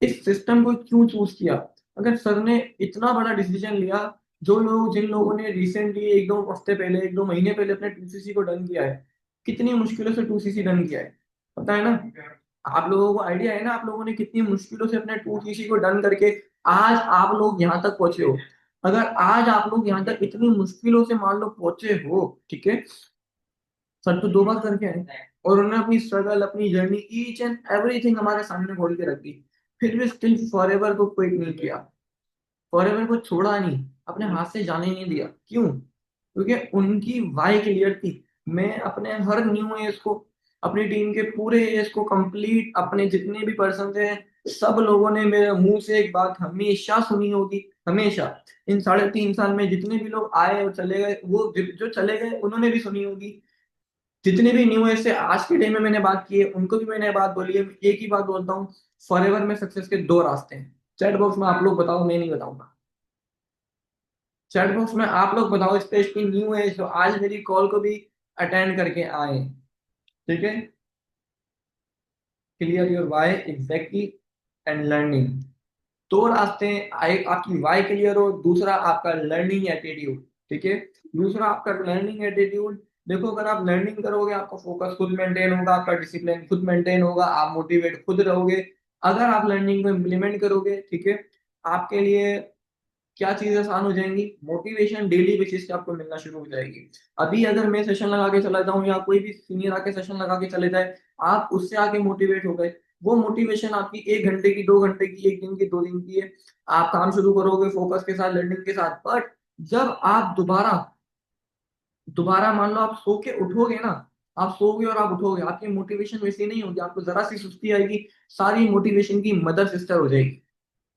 इस सिस्टम को क्यों चूज किया। अगर सर ने इतना बड़ा डिसीजन लिया, जो लोग जिन लोगों ने रिसेंटली एक दो हफ्ते पहले, एक दो महीने पहले अपने 2cc को डन किया है, कितनी मुश्किलों से 2cc डन किया है, पता है ना। आप लोगों को आइडिया है ना, आप लोगों ने कितनी मुश्किलों से अपने 2cc को डन करके आज आप लोग यहाँ तक पहुंचे हो। अगर आज आप लोग यहाँ तक इतनी मुश्किलों से मान लो पहुंचे हो, ठीक है, सर तो 2 बार करके आए और उन्होंने अपनी स्ट्रगल, अपनी जर्नी, ईच एंड एवरीथिंग हमारे सामने खोल के रख दी, फिर भी स्टिल फॉरएवर को क्विट नहीं किया, फॉरएवर को छोड़ा नहीं, अपने हाथ से जाने नहीं दिया। क्यों? क्योंकि उनकी वाई क्लियर थी। मैं अपने हर न्यू एज को, अपनी टीम के पूरे एज को कंप्लीट, अपने जितने भी पर्सन थे, सब लोगों ने मेरे मुंह से एक बात हमेशा सुनी होगी, हमेशा। इन 3.5 साल में जितने भी लोग आए और चले गए, वो जो चले गए उन्होंने भी सुनी होगी। जितने भी न्यू एज से आज के डे में मैंने बात की है, उनको भी मैंने बात बोली है। एक ही बात बोलता हूँ, फॉरएवर में सक्सेस के 2 रास्ते हैं। चैट बॉक्स में आप लोग बताओ, मैं नहीं बताऊंगा। चैट बॉक्स में आप लोग बताओ, स्पेशली न्यू एज जो आज मेरी कॉल को भी अटेंड करके आए, ठीक है। Clear your why exactly and learning. 2 रास्ते हैं, आपकी वाई क्लियर हो, दूसरा आपका लर्निंग एटीट्यूड, ठीक है। दूसरा आपका लर्निंग एटीट्यूड। देखो, अगर आप लर्निंग करोगे, आपका फोकस खुद मेंटेन होगा, आपका डिसिप्लिन खुद मेंटेन होगा, आप मोटिवेट खुद रहोगे। अगर आप लर्निंग को इम्प्लीमेंट करोगे, ठीक है, आपके लिए क्या चीज आसान हो जाएंगी, मोटिवेशन डेली बेसिस पे आपको मिलना शुरू हो जाएगी। अभी अगर मैं सेशन लगा के चला जाऊं या कोई भी सीनियर आके सेशन लगा के चले जाए, आप उससे आके मोटिवेट हो गए, वो मोटिवेशन आपकी 1 घंटे की, 2 घंटे की, 1 दिन की, 2 दिन की है। आप काम शुरू करोगे फोकस के साथ, लर्निंग के साथ, बट जब आप दोबारा दोबारा मान लो आप सो के उठोगे ना, आप सोओगे और आप उठोगे, आपकी मोटिवेशन वैसी नहीं होगी, आपको जरा सी सुस्ती आएगी, सारी मोटिवेशन की मदर सिस्टर हो जाएगी।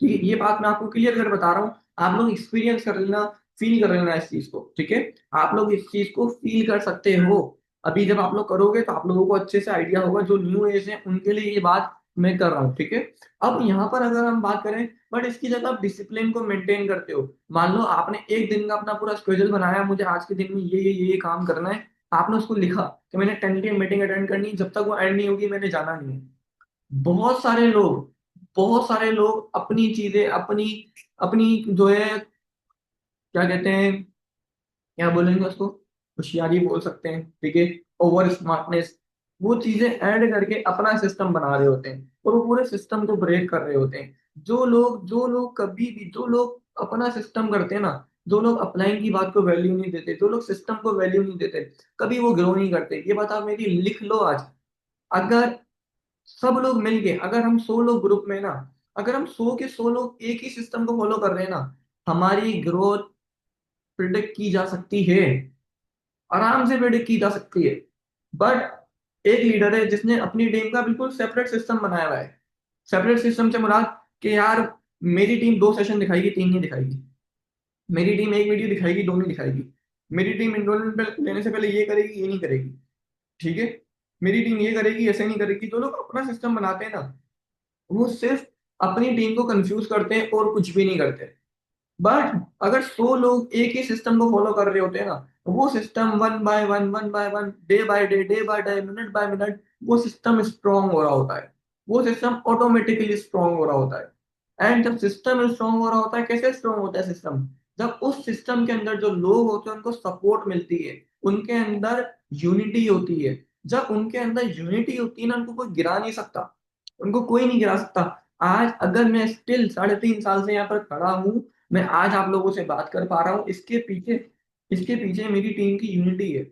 ठीक है, ये बात मैं आपको क्लियर कर बता रहा हूँ। आप लोग एक्सपीरियंस कर लेना, फील कर लेना इस चीज को, ठीक है। आप लोग इस चीज को फील कर सकते हो। अभी जब आप लोग करोगे तो आप लोगों को अच्छे से आइडिया होगा, जो न्यू एज है उनके लिए ये बात मैं कर रहा हूँ, ठीक है। अब यहाँ पर अगर हम बात करें, बट इसकी जगह आप डिसिप्लिन को मेंटेन करते हो। मान लो आपने एक दिन का अपना पूरा स्केड्यूल बनाया, मुझे आज के दिन में ये काम करना है। आपने उसको लिखा कि मैंने 10 मीटिंग अटेंड करनी है, जब तक वो एंड नहीं होगी मैंने जाना नहीं है। बहुत सारे लोग, बहुत सारे लोग अपनी चीजें, अपनी अपनी जो है, क्या कहते हैं, क्या बोलेंगे उसको, होशियारी बोल सकते हैं, ठीक है, ओवर स्मार्टनेस, वो चीजें ऐड करके अपना सिस्टम बना रहे होते हैं और वो पूरे सिस्टम को ब्रेक कर रहे होते हैं। जो लोग कभी भी, जो लोग अपना सिस्टम करते हैं ना, जो लोग अपलाइन की बात को वैल्यू नहीं देते, जो लोग सिस्टम को वैल्यू नहीं देते, कभी वो ग्रो नहीं करते। ये बात आप मेरी लिख लो आज। अगर सब लोग मिल के, अगर हम 100 लोग ग्रुप में ना, अगर हम 100 के 100 लोग एक ही सिस्टम को फॉलो कर रहे हैं ना, हमारी ग्रोथ प्रिडिक्ट की जा सकती है, आराम से प्रिडिक्ट की जा सकती है। बट एक लीडर है जिसने अपनी टीम का बिल्कुल सेपरेट सिस्टम बनाया हुआ है। सेपरेट सिस्टम से मुराद कि यार, मेरी टीम 2 सेशन दिखाएगी, 3 नहीं दिखाएगी। मेरी टीम एक वीडियो दिखाएगी, 2 नहीं दिखाएगी। मेरी टीम इनरोलमेंट लेने से पहले ये करेगी, ये नहीं करेगी, ठीक है। मेरी टीम ये करेगी, ऐसे नहीं करेगी। जो लोग अपना सिस्टम बनाते हैं ना, वो सिर्फ अपनी टीम को कंफ्यूज करते हैं और कुछ भी नहीं करते। बट अगर 100 लोग एक ही सिस्टम को फॉलो कर रहे होते हैं ना, वो system one by one, day by day, minute by minute, वो सिस्टम स्ट्रांग हो रहा होता है। वो सिस्टम ऑटोमेटिकली स्ट्रांग हो रहा होता है। एंड जब सिस्टम स्ट्रांग हो रहा होता है, कैसे स्ट्रांग होता है सिस्टम, जब उस सिस्टम के अंदर जो लोग होते हैं उनको सपोर्ट मिलती है, उनके अंदर यूनिटी होती है। जब उनके अंदर यूनिटी होती है ना, उनको कोई गिरा नहीं सकता, उनको कोई नहीं गिरा सकता। आज अगर मैं स्टिल 3.5 साल से यहाँ पर खड़ा हूँ, मैं आज आप लोगों से बात कर पा रहा हूँ, इसके पीछे मेरी टीम की यूनिटी है।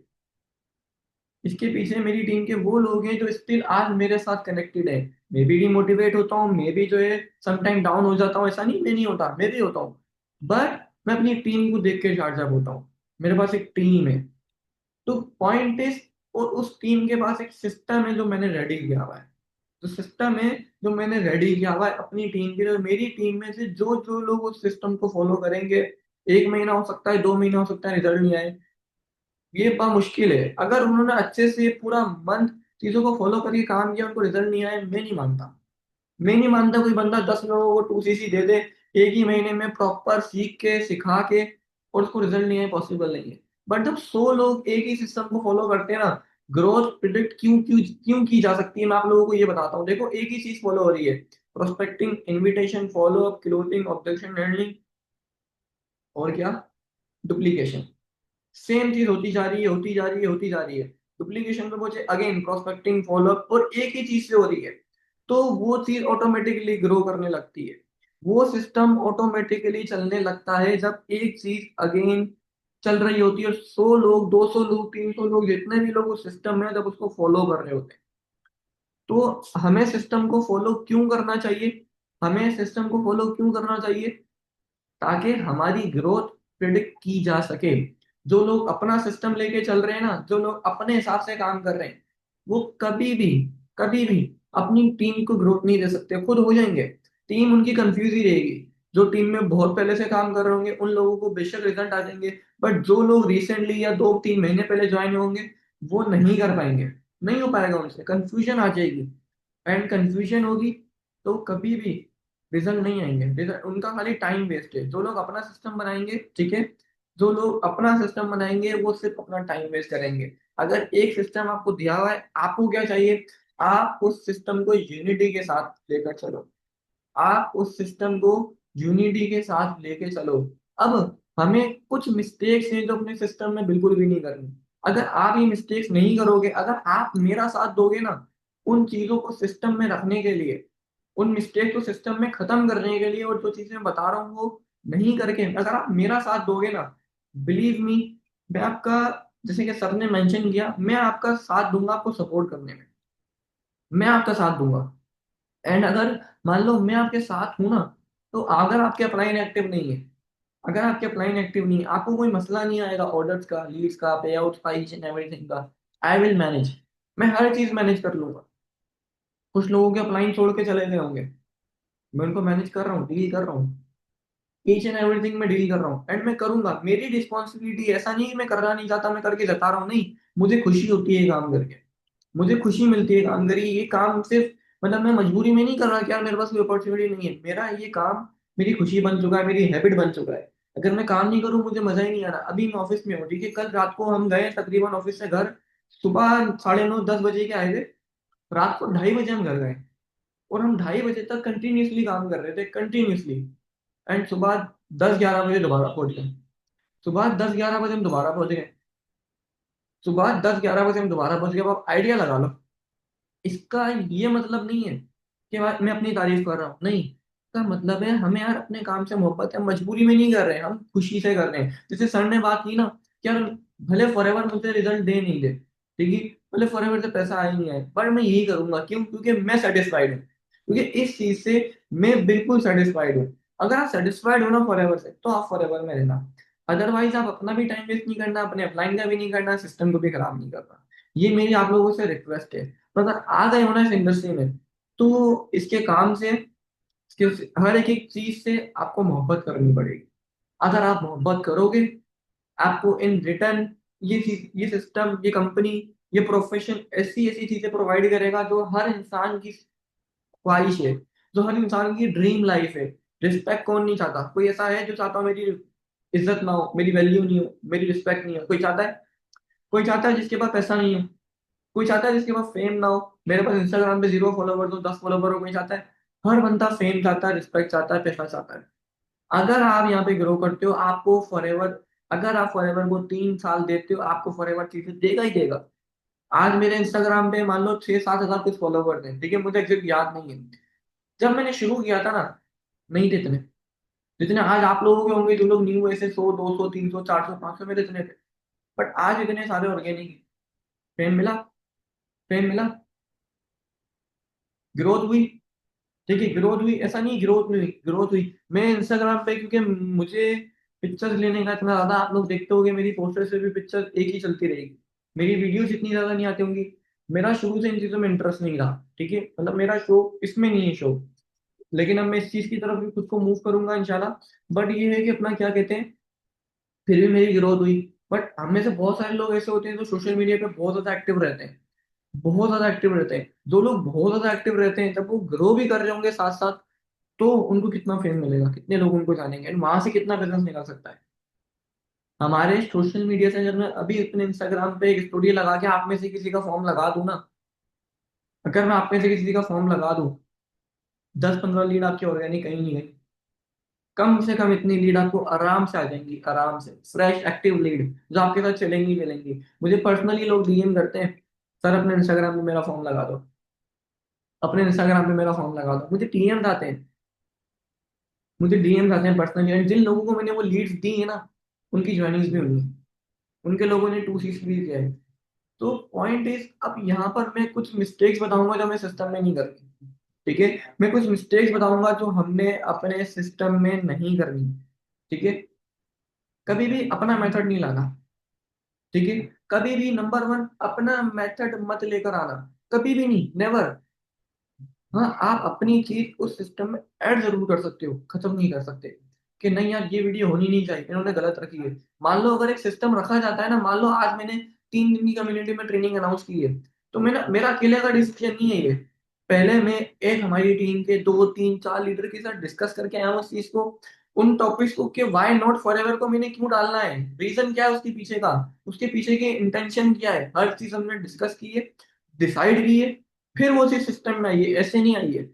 इसके पीछे मेरी टीम के वो लोग हैं जो स्टिल आज मेरे साथ कनेक्टेड है। मैं भी डिमोटिवेट होता हूँ, मैं भी जो है समटाइम डाउन हो जाता हूँ, ऐसा नहीं मैं नहीं होता, मैं भी होता हूँ। बट मैं अपनी टीम को देख के चार्जअप होता हूँ। मेरे पास एक टीम है, तो पॉइंट इज, और उस टीम के पास एक सिस्टम है जो मैंने रेडी किया हुआ है। तो सिस्टम है जो मैंने रेडी किया हुआ है अपनी टीम के लिए। मेरी टीम में से जो जो लोग उस सिस्टम को फॉलो करेंगे, 1 महीना हो सकता है, 2 महीना हो सकता है, रिजल्ट नहीं आए, ये बड़ा मुश्किल है। अगर उन्होंने अच्छे से पूरा मंथ चीजों को फॉलो करके काम किया, उनको रिजल्ट नहीं आए, मैं नहीं मानता। मैं नहीं मानता कोई बंदा 10 लोगों को 2cc दे दे, एक ही महीने में प्रॉपर सीख के सिखा के और उसको रिजल्ट नहीं है, पॉसिबल नहीं है। बट जब 100 लोग एक ही सिस्टम को फॉलो करते हैं ना, ग्रोथ प्रिडिक्ट क्यों क्यों क्यों की जा सकती है, मैं आप लोगों को ये बताता हूँ। देखो एक ही चीज फॉलो हो रही है, prospecting, invitation, follow up, closing, objection handling, और क्या, डुप्लीकेशन। सेम चीज होती जा रही है, होती जा रही है, होती जा रही है। डुप्लीकेशन पे पहुंचे, अगेन प्रोस्पेक्टिंग, फॉलोअप, और एक ही चीज से हो रही है, तो वो चीज ऑटोमेटिकली ग्रो करने लगती है। वो सिस्टम ऑटोमेटिकली चलने लगता है जब एक चीज अगेन चल रही होती है, और 100 लोग, 200 लोग, 300 लोग, जितने भी लोग उस सिस्टम में जब उसको फॉलो कर रहे होते हैं, तो हमें सिस्टम को फॉलो क्यों करना चाहिए? हमें सिस्टम को फॉलो क्यों करना चाहिए? ताकि हमारी ग्रोथ प्रिडिक्ट की जा सके। जो लोग अपना सिस्टम लेके चल रहे हैं ना, जो लोग अपने हिसाब से काम कर रहे हैं, वो कभी भी अपनी टीम को ग्रोथ नहीं दे सकते, खुद हो जाएंगे। टीम उनकी कंफ्यूज ही रहेगी। जो टीम में बहुत पहले से काम कर रहे होंगे उन लोगों को बेशक रिजल्ट आ जाएंगे, बट जो लोग रिसेंटली या 2-3 महीने पहले ज्वाइन होंगे, वो नहीं कर पाएंगे, नहीं हो पाएगा, उनसे कंफ्यूजन आ जाएगी। एंड कंफ्यूजन होगी तो कभी भी रिजल्ट नहीं आएंगे, रिजल्ट उनका खाली टाइम वेस्ट है। जो लोग अपना सिस्टम बनाएंगे, ठीक है, जो लोग अपना सिस्टम बनाएंगे वो सिर्फ अपना टाइम वेस्ट करेंगे। अगर एक सिस्टम आपको दिया हुआ है, आपको क्या चाहिए? आप उस सिस्टम को यूनिटी के साथ लेकर चलो। आप उस सिस्टम को यूनिटी के साथ लेके चलो। अब हमें कुछ मिस्टेक्स हैं जो अपने सिस्टम में बिल्कुल भी नहीं करनी। अगर आप ये मिस्टेक्स नहीं करोगे, अगर आप मेरा साथ दोगे ना उन चीजों को सिस्टम में रखने के लिए, उन मिस्टेक को सिस्टम में खत्म करने के लिए, और जो चीजें मैं बता रहा हूँ वो नहीं करके, अगर आप मेरा साथ दोगे ना, बिलीव मी, मैं आपका, जैसे कि सर ने मेंशन किया, मैं आपका साथ दूंगा आपको सपोर्ट करने में, मैं आपका साथ दूंगा। एंड अगर मान लो मैं आपके साथ हूं ना, तो अगर आपके अपलाइन एक्टिव नहीं है, अगर आपके अपलाइन एक्टिव नहीं है, आपको कोई मसला नहीं आएगा ऑर्डर्स का, लीड्स का, पे आउट का, ईच एंड एवरीथिंग का। आई विल मैनेज, मैं हर चीज मैनेज कर लूंगा। कुछ लोगों के अपलाइन छोड़ के चले गए होंगे, मैं उनको मैनेज कर रहा हूँ, डील कर रहा हूँ, ईच एंड एवरीथिंग में डील कर रहा हूँ, एंड मैं करूंगा। मेरी रिस्पॉन्सिबिलिटी, ऐसा नहीं है मैं करना नहीं चाहता, मैं करके जता रहा हूँ, नहीं, मुझे खुशी होती है ये काम करके, मुझे खुशी मिलती है काम करिए। ये काम सिर्फ, मतलब मैं मजबूरी में नहीं कर रहा कि यार मेरे पास कोई अपॉर्चुनिटी नहीं है, मेरा ये काम मेरी खुशी बन चुका है, मेरी हैबिट बन चुका है। अगर मैं काम नहीं करूँ मुझे मजा ही नहीं आ रहा। अभी मैं ऑफिस में हूँ, ठीक है, कल रात को हम गए तकरीबन ऑफिस से घर, सुबह 9:30-10 बजे के आए थे, रात को 2:30 बजे हम घर गए, और हम 2:30 बजे तक कंटिन्यूसली काम कर रहे थे, कंटिन्यूसली। एंड सुबह 10-11 बजे दोबारा पहुंच गए, सुबह 10-11 बजे हम दोबारा पहुंच गए, सुबह 10-11 बजे हम दोबारा पहुंच गए। अब आप आइडिया लगा लो। इसका ये मतलब नहीं है कि मैं अपनी तारीफ कर रहा हूँ, नहीं, इसका मतलब है हमें यार अपने काम से मोहब्बत है, मजबूरी में नहीं कर रहे हैं, हम खुशी से कर रहे हैं। जैसे सर ने बात की ना कि यार भले फॉरएवर मुझे रिजल्ट दे नहीं दे, ठीक है, भले फॉरएवर से पैसा आए नहीं आए, पर मैं यही करूंगा, क्यों? क्योंकि मैं सेटिस्फाइड हूँ, क्योंकि इस चीज से मैं बिल्कुल सेटिस्फाइड हूँ। अगर आप सेटिस्फाइड हो ना फॉरएवर से, तो आप फॉरएवर में रहना। अदरवाइज आप अपना भी टाइम वेस्ट नहीं करना, अपने अपलाइन का भी नहीं करना, सिस्टम को भी खराब नहीं करना। ये मेरी आप लोगों से रिक्वेस्ट है। तो अगर आ गए हो ना इस इंडस्ट्री में, तो इसके काम से, इसके हर एक एक चीज से आपको मोहब्बत करनी पड़ेगी। अगर आप मोहब्बत करोगे, आपको इन रिटर्न ये चीज, ये सिस्टम, ये कंपनी, ये प्रोफेशन ऐसी ऐसी चीजें प्रोवाइड करेगा जो हर इंसान की ख्वाहिश है, जो हर इंसान की ड्रीम लाइफ है। रिस्पेक्ट कौन नहीं चाहता? कोई ऐसा है जो चाहता हो मेरी इज्जत ना हो, मेरी वैल्यू नहीं हो, मेरी रिस्पेक्ट नहीं हो? कोई चाहता है? कोई चाहता है जिसके पास पैसा नहीं हो? कोई चाहता है जिसके पास फेम ना हो? मेरे पास इंस्टाग्राम पे 0 फॉलोवर्स हो, 10 फॉलोवर हो, कोई चाहता है? हर बंदा फेम चाहता है, रिस्पेक्ट चाहता है, पैसा चाहता है। अगर आप यहाँ पे ग्रो करते हो, आपको फॉरएवर, अगर आप फॉरएवर को 3 साल देते हो, आपको फॉरएवर चीजें देगा ही देगा। आज मेरे इंस्टाग्राम पे मान लो 6-7 हजार कुछ फॉलोवर्स हैं, ठीक है, मुझे एग्जैक्ट याद नहीं है। जब मैंने शुरू किया था ना, नहीं थे इतने जितने आज आप लोगों के होंगे, जो लोग न्यू ऐसे 100, 200, 300, 400, 500 में इतने थे। बट आज इतने सारे ऑर्गेनिक, फेम मिला, फेम मिला, ग्रोथ हुई, ठीक है, ग्रोथ हुई, ऐसा नहीं ग्रोथ नहीं हुई, ग्रोथ हुई। मैं इंस्टाग्राम पे, क्योंकि मुझे पिक्चर्स लेने का इतना ज्यादा, आप लोग देखते होंगे मेरी पोस्टर से भी पिक्चर एक ही चलती रहेगी, मेरी वीडियोस इतनी ज्यादा नहीं आती होंगी। मेरा शुरू से इन चीजों में इंटरेस्ट नहीं रहा, ठीक है, मतलब मेरा शो इसमें नहीं है शो। लेकिन अब मैं इस चीज की तरफ भी खुद को मूव करूंगा इंशाल्लाह। बट ये है कि अपना क्या कहते हैं, फिर भी मेरी ग्रोथ हुई। बट हम में से बहुत सारे लोग ऐसे होते हैं जो सोशल मीडिया पे बहुत ज्यादा एक्टिव रहते हैं, बहुत ज्यादा एक्टिव रहते हैं। जो लोग बहुत ज्यादा एक्टिव रहते हैं, जब वो ग्रो भी कर रहे होंगे साथ साथ, तो उनको कितना फेम मिलेगा, कितने लोग उनको जानेंगे, एंड वहां से कितना बिजनेस निकल सकता है। हमारे सोशल मीडिया से अगर मैं अभी अपने इंस्टाग्राम पे एक स्टोरी लगा के आप में से किसी का फॉर्म लगा दूं ना, अगर मैं आप में से किसी का फॉर्म लगा दूं, 10-15 लीड आपकी ऑर्गेनिक कहीं नहीं गई। कम से कम इतनी लीड आपको आराम से आ जाएंगी, आराम से फ्रेश एक्टिव लीड, जो आपके साथ चलेंगी मिलेंगी। मुझे पर्सनली लोग डीएम करते हैं, सर अपने इंस्टाग्राम पे मेरा फॉर्म लगा दो, अपने इंस्टाग्राम पे मेरा फॉर्म लगा दो। मुझे डीएम आते हैं, मुझे डीएम आते हैं पर्सनली, एंड जिन लोगों को मैंने वो लीड्स दी है ना, उनकी ज्वाइनिंग्स भी हुई है, उनके लोगों ने 2 सीट्स भी किया है। तो पॉइंट इज, अब यहाँ पर मैं कुछ मिस्टेक्स बताऊंगा जो मैं सिस्टम में नहीं करती। ठीक है, मैं कुछ मिस्टेक्स बताऊंगा जो हमने अपने सिस्टम में नहीं करनी। ठीक है, कभी भी अपना मेथड नहीं लाना। ठीक है, कभी भी नंबर वन, अपना मेथड मत लेकर आना, कभी भी नहीं, नेवर। हाँ, आप अपनी चीज उस सिस्टम में ऐड जरूर कर सकते हो, खत्म नहीं कर सकते कि नहीं यार ये वीडियो होनी नहीं चाहिए, इन्होंने गलत रखी है। मान लो अगर एक सिस्टम रखा जाता है ना, मान लो आज मैंने 3 दिन की कम्युनिटी में ट्रेनिंग अनाउंस की है, तो मैंने, मेरा अकेले का डिसीजन नहीं है ये। पहले मैं एक हमारी टीम के 2-3-4 लीडर के साथ डिस्कस करके आया हूँ उस चीज को, उन टॉपिक्स को, कि व्हाई नॉट फॉरएवर को मैंने क्यों डालना है, रीजन क्या है उसके पीछे का, उसके पीछे की इंटेंशन क्या है, हर चीज हमने डिस्कस की है, डिसाइड की है, फिर वो चीज सिस्टम में आई है, ऐसे नहीं आई है।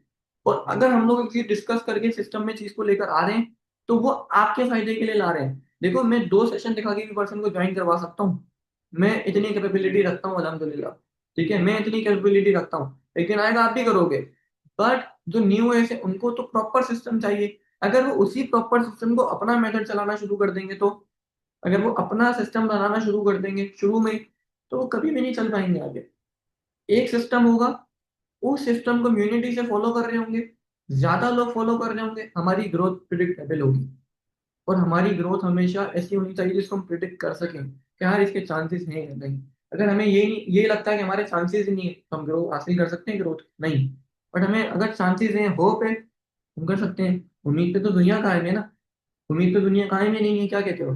और अगर हम लोग एक चीज डिस्कस करके सिस्टम में चीज को लेकर आ रहे हैं, तो वो आपके फायदे के लिए ला रहे हैं। देखो, मैं 2 सेशन दिखा के भी पर्सन को ज्वाइन करवा सकता हूँ, मैं इतनी कैपेबिलिटी रखता हूँ अल्हम्दुलिल्लाह। ठीक है, मैं इतनी कैपेबिलिटी रखता हूँ, एक दिन आएगा आप भी करोगे। बट जो न्यू एज है उनको तो प्रॉपर सिस्टम चाहिए। अगर वो उसी प्रॉपर सिस्टम को अपना मेथड चलाना शुरू कर देंगे, तो अगर वो अपना सिस्टम बनाना शुरू कर देंगे शुरू में, तो वो कभी भी नहीं चल पाएंगे आगे। एक सिस्टम होगा, उस सिस्टम को कम्युनिटी से फॉलो कर रहे होंगे, ज्यादा लोग फॉलो कर रहे होंगे, हमारी ग्रोथ प्रिडिक्टेबल होगी। और हमारी ग्रोथ हमेशा ऐसी होनी चाहिए जिसको हम प्रिडिक्ट कर सकें कि यार इसके चांसेस हैं या नहीं। अगर हमें ये नहीं, ये लगता है कि हमारे चांसेस ही नहीं है, तो हम ग्रोथ हासिल कर सकते हैं, ग्रोथ नहीं। बट हमें अगर चांसेस हैं, होप है, हम कर सकते हैं। उम्मीद पे तो दुनिया कायम है ना, उम्मीद पे दुनिया कायम है नहीं है, क्या कहते हो,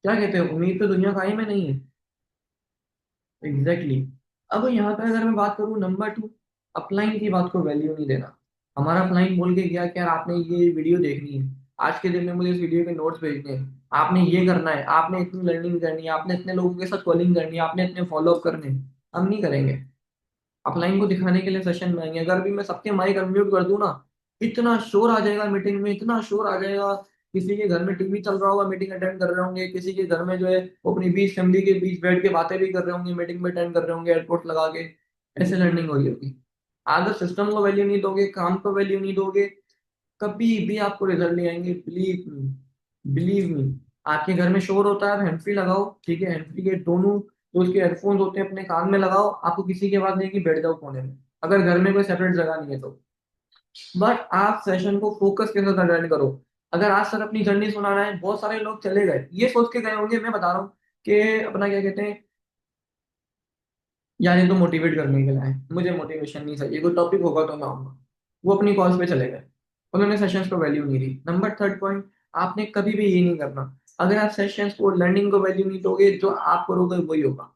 क्या कहते हो, उम्मीद पे दुनिया कायम है नहीं है। Exactly exactly. अब यहाँ पे अगर मैं बात करूँ नंबर 2, अपलाइन की बात को वैल्यू नहीं देना। हमारा अपलाइन बोल के गया कि यार आपने ये वीडियो देखनी है, आज के दिन में मुझे इस वीडियो के नोट्स भेजने हैं, आपने ये करना है, आपने इतनी लर्निंग करनी है, आपने इतने लोगों के साथ कॉलिंग करनी है, आपने इतने फॉलोअप करने हैं। हम नहीं करेंगे, अपलाइन को दिखाने के लिए सेशन में आएंगे। अगर भी मैं सबके माइक अनम्यूट कर दूं ना, इतना शोर आ जाएगा मीटिंग में, इतना शोर आ जाएगा। किसी के घर में टीवी चल रहा होगा, मीटिंग अटेंड कर रहे होंगे, किसी के घर में जो है वो अपनी बीच फैमिली के बीच बैठ के बातें भी कर रहे होंगे, मीटिंग में अटेंड कर रहे होंगे एयरपोर्ट लगा के। ऐसे लर्निंग हो रही होगी। अगर सिस्टम को वैल्यू नहीं दोगे, काम को वैल्यू नहीं दोगे, कभी भी आपको रिजल्ट नहीं आएंगे, बिलीव मी, बिलीव मी। आपके घर में शोर होता है, आप हैंड फ्री लगाओ, ठीक है, हैंड फ्री के दोनों जो उसके हेडफोन्स होते हैं अपने कान में लगाओ, आपको किसी की आवाज नहीं कि बैठ जाओ कोने में, अगर घर में कोई सेपरेट जगह नहीं है तो। बट आप सेशन को फोकस के साथ अटेंड करो। अगर आज सर अपनी जर्नी सुनाना है, बहुत सारे लोग चले गए ये सोच के गए होंगे, मैं बता रहा हूँ कि अपना क्या कहते हैं, यार ये तो मोटिवेट करने के लिए आए, मुझे मोटिवेशन नहीं चाहिए, कोई टॉपिक होगा तो मैं आऊंगा। वो अपनी कॉल्स पे चले गए, उन्होंने सेशंस को वैल्यू नहीं दी। नंबर थर्ड पॉइंट, आपने कभी भी ये नहीं करना। अगर आप सेशंस को, लर्निंग को वैल्यू नहीं दोगे, जो आप करोगे वही होगा।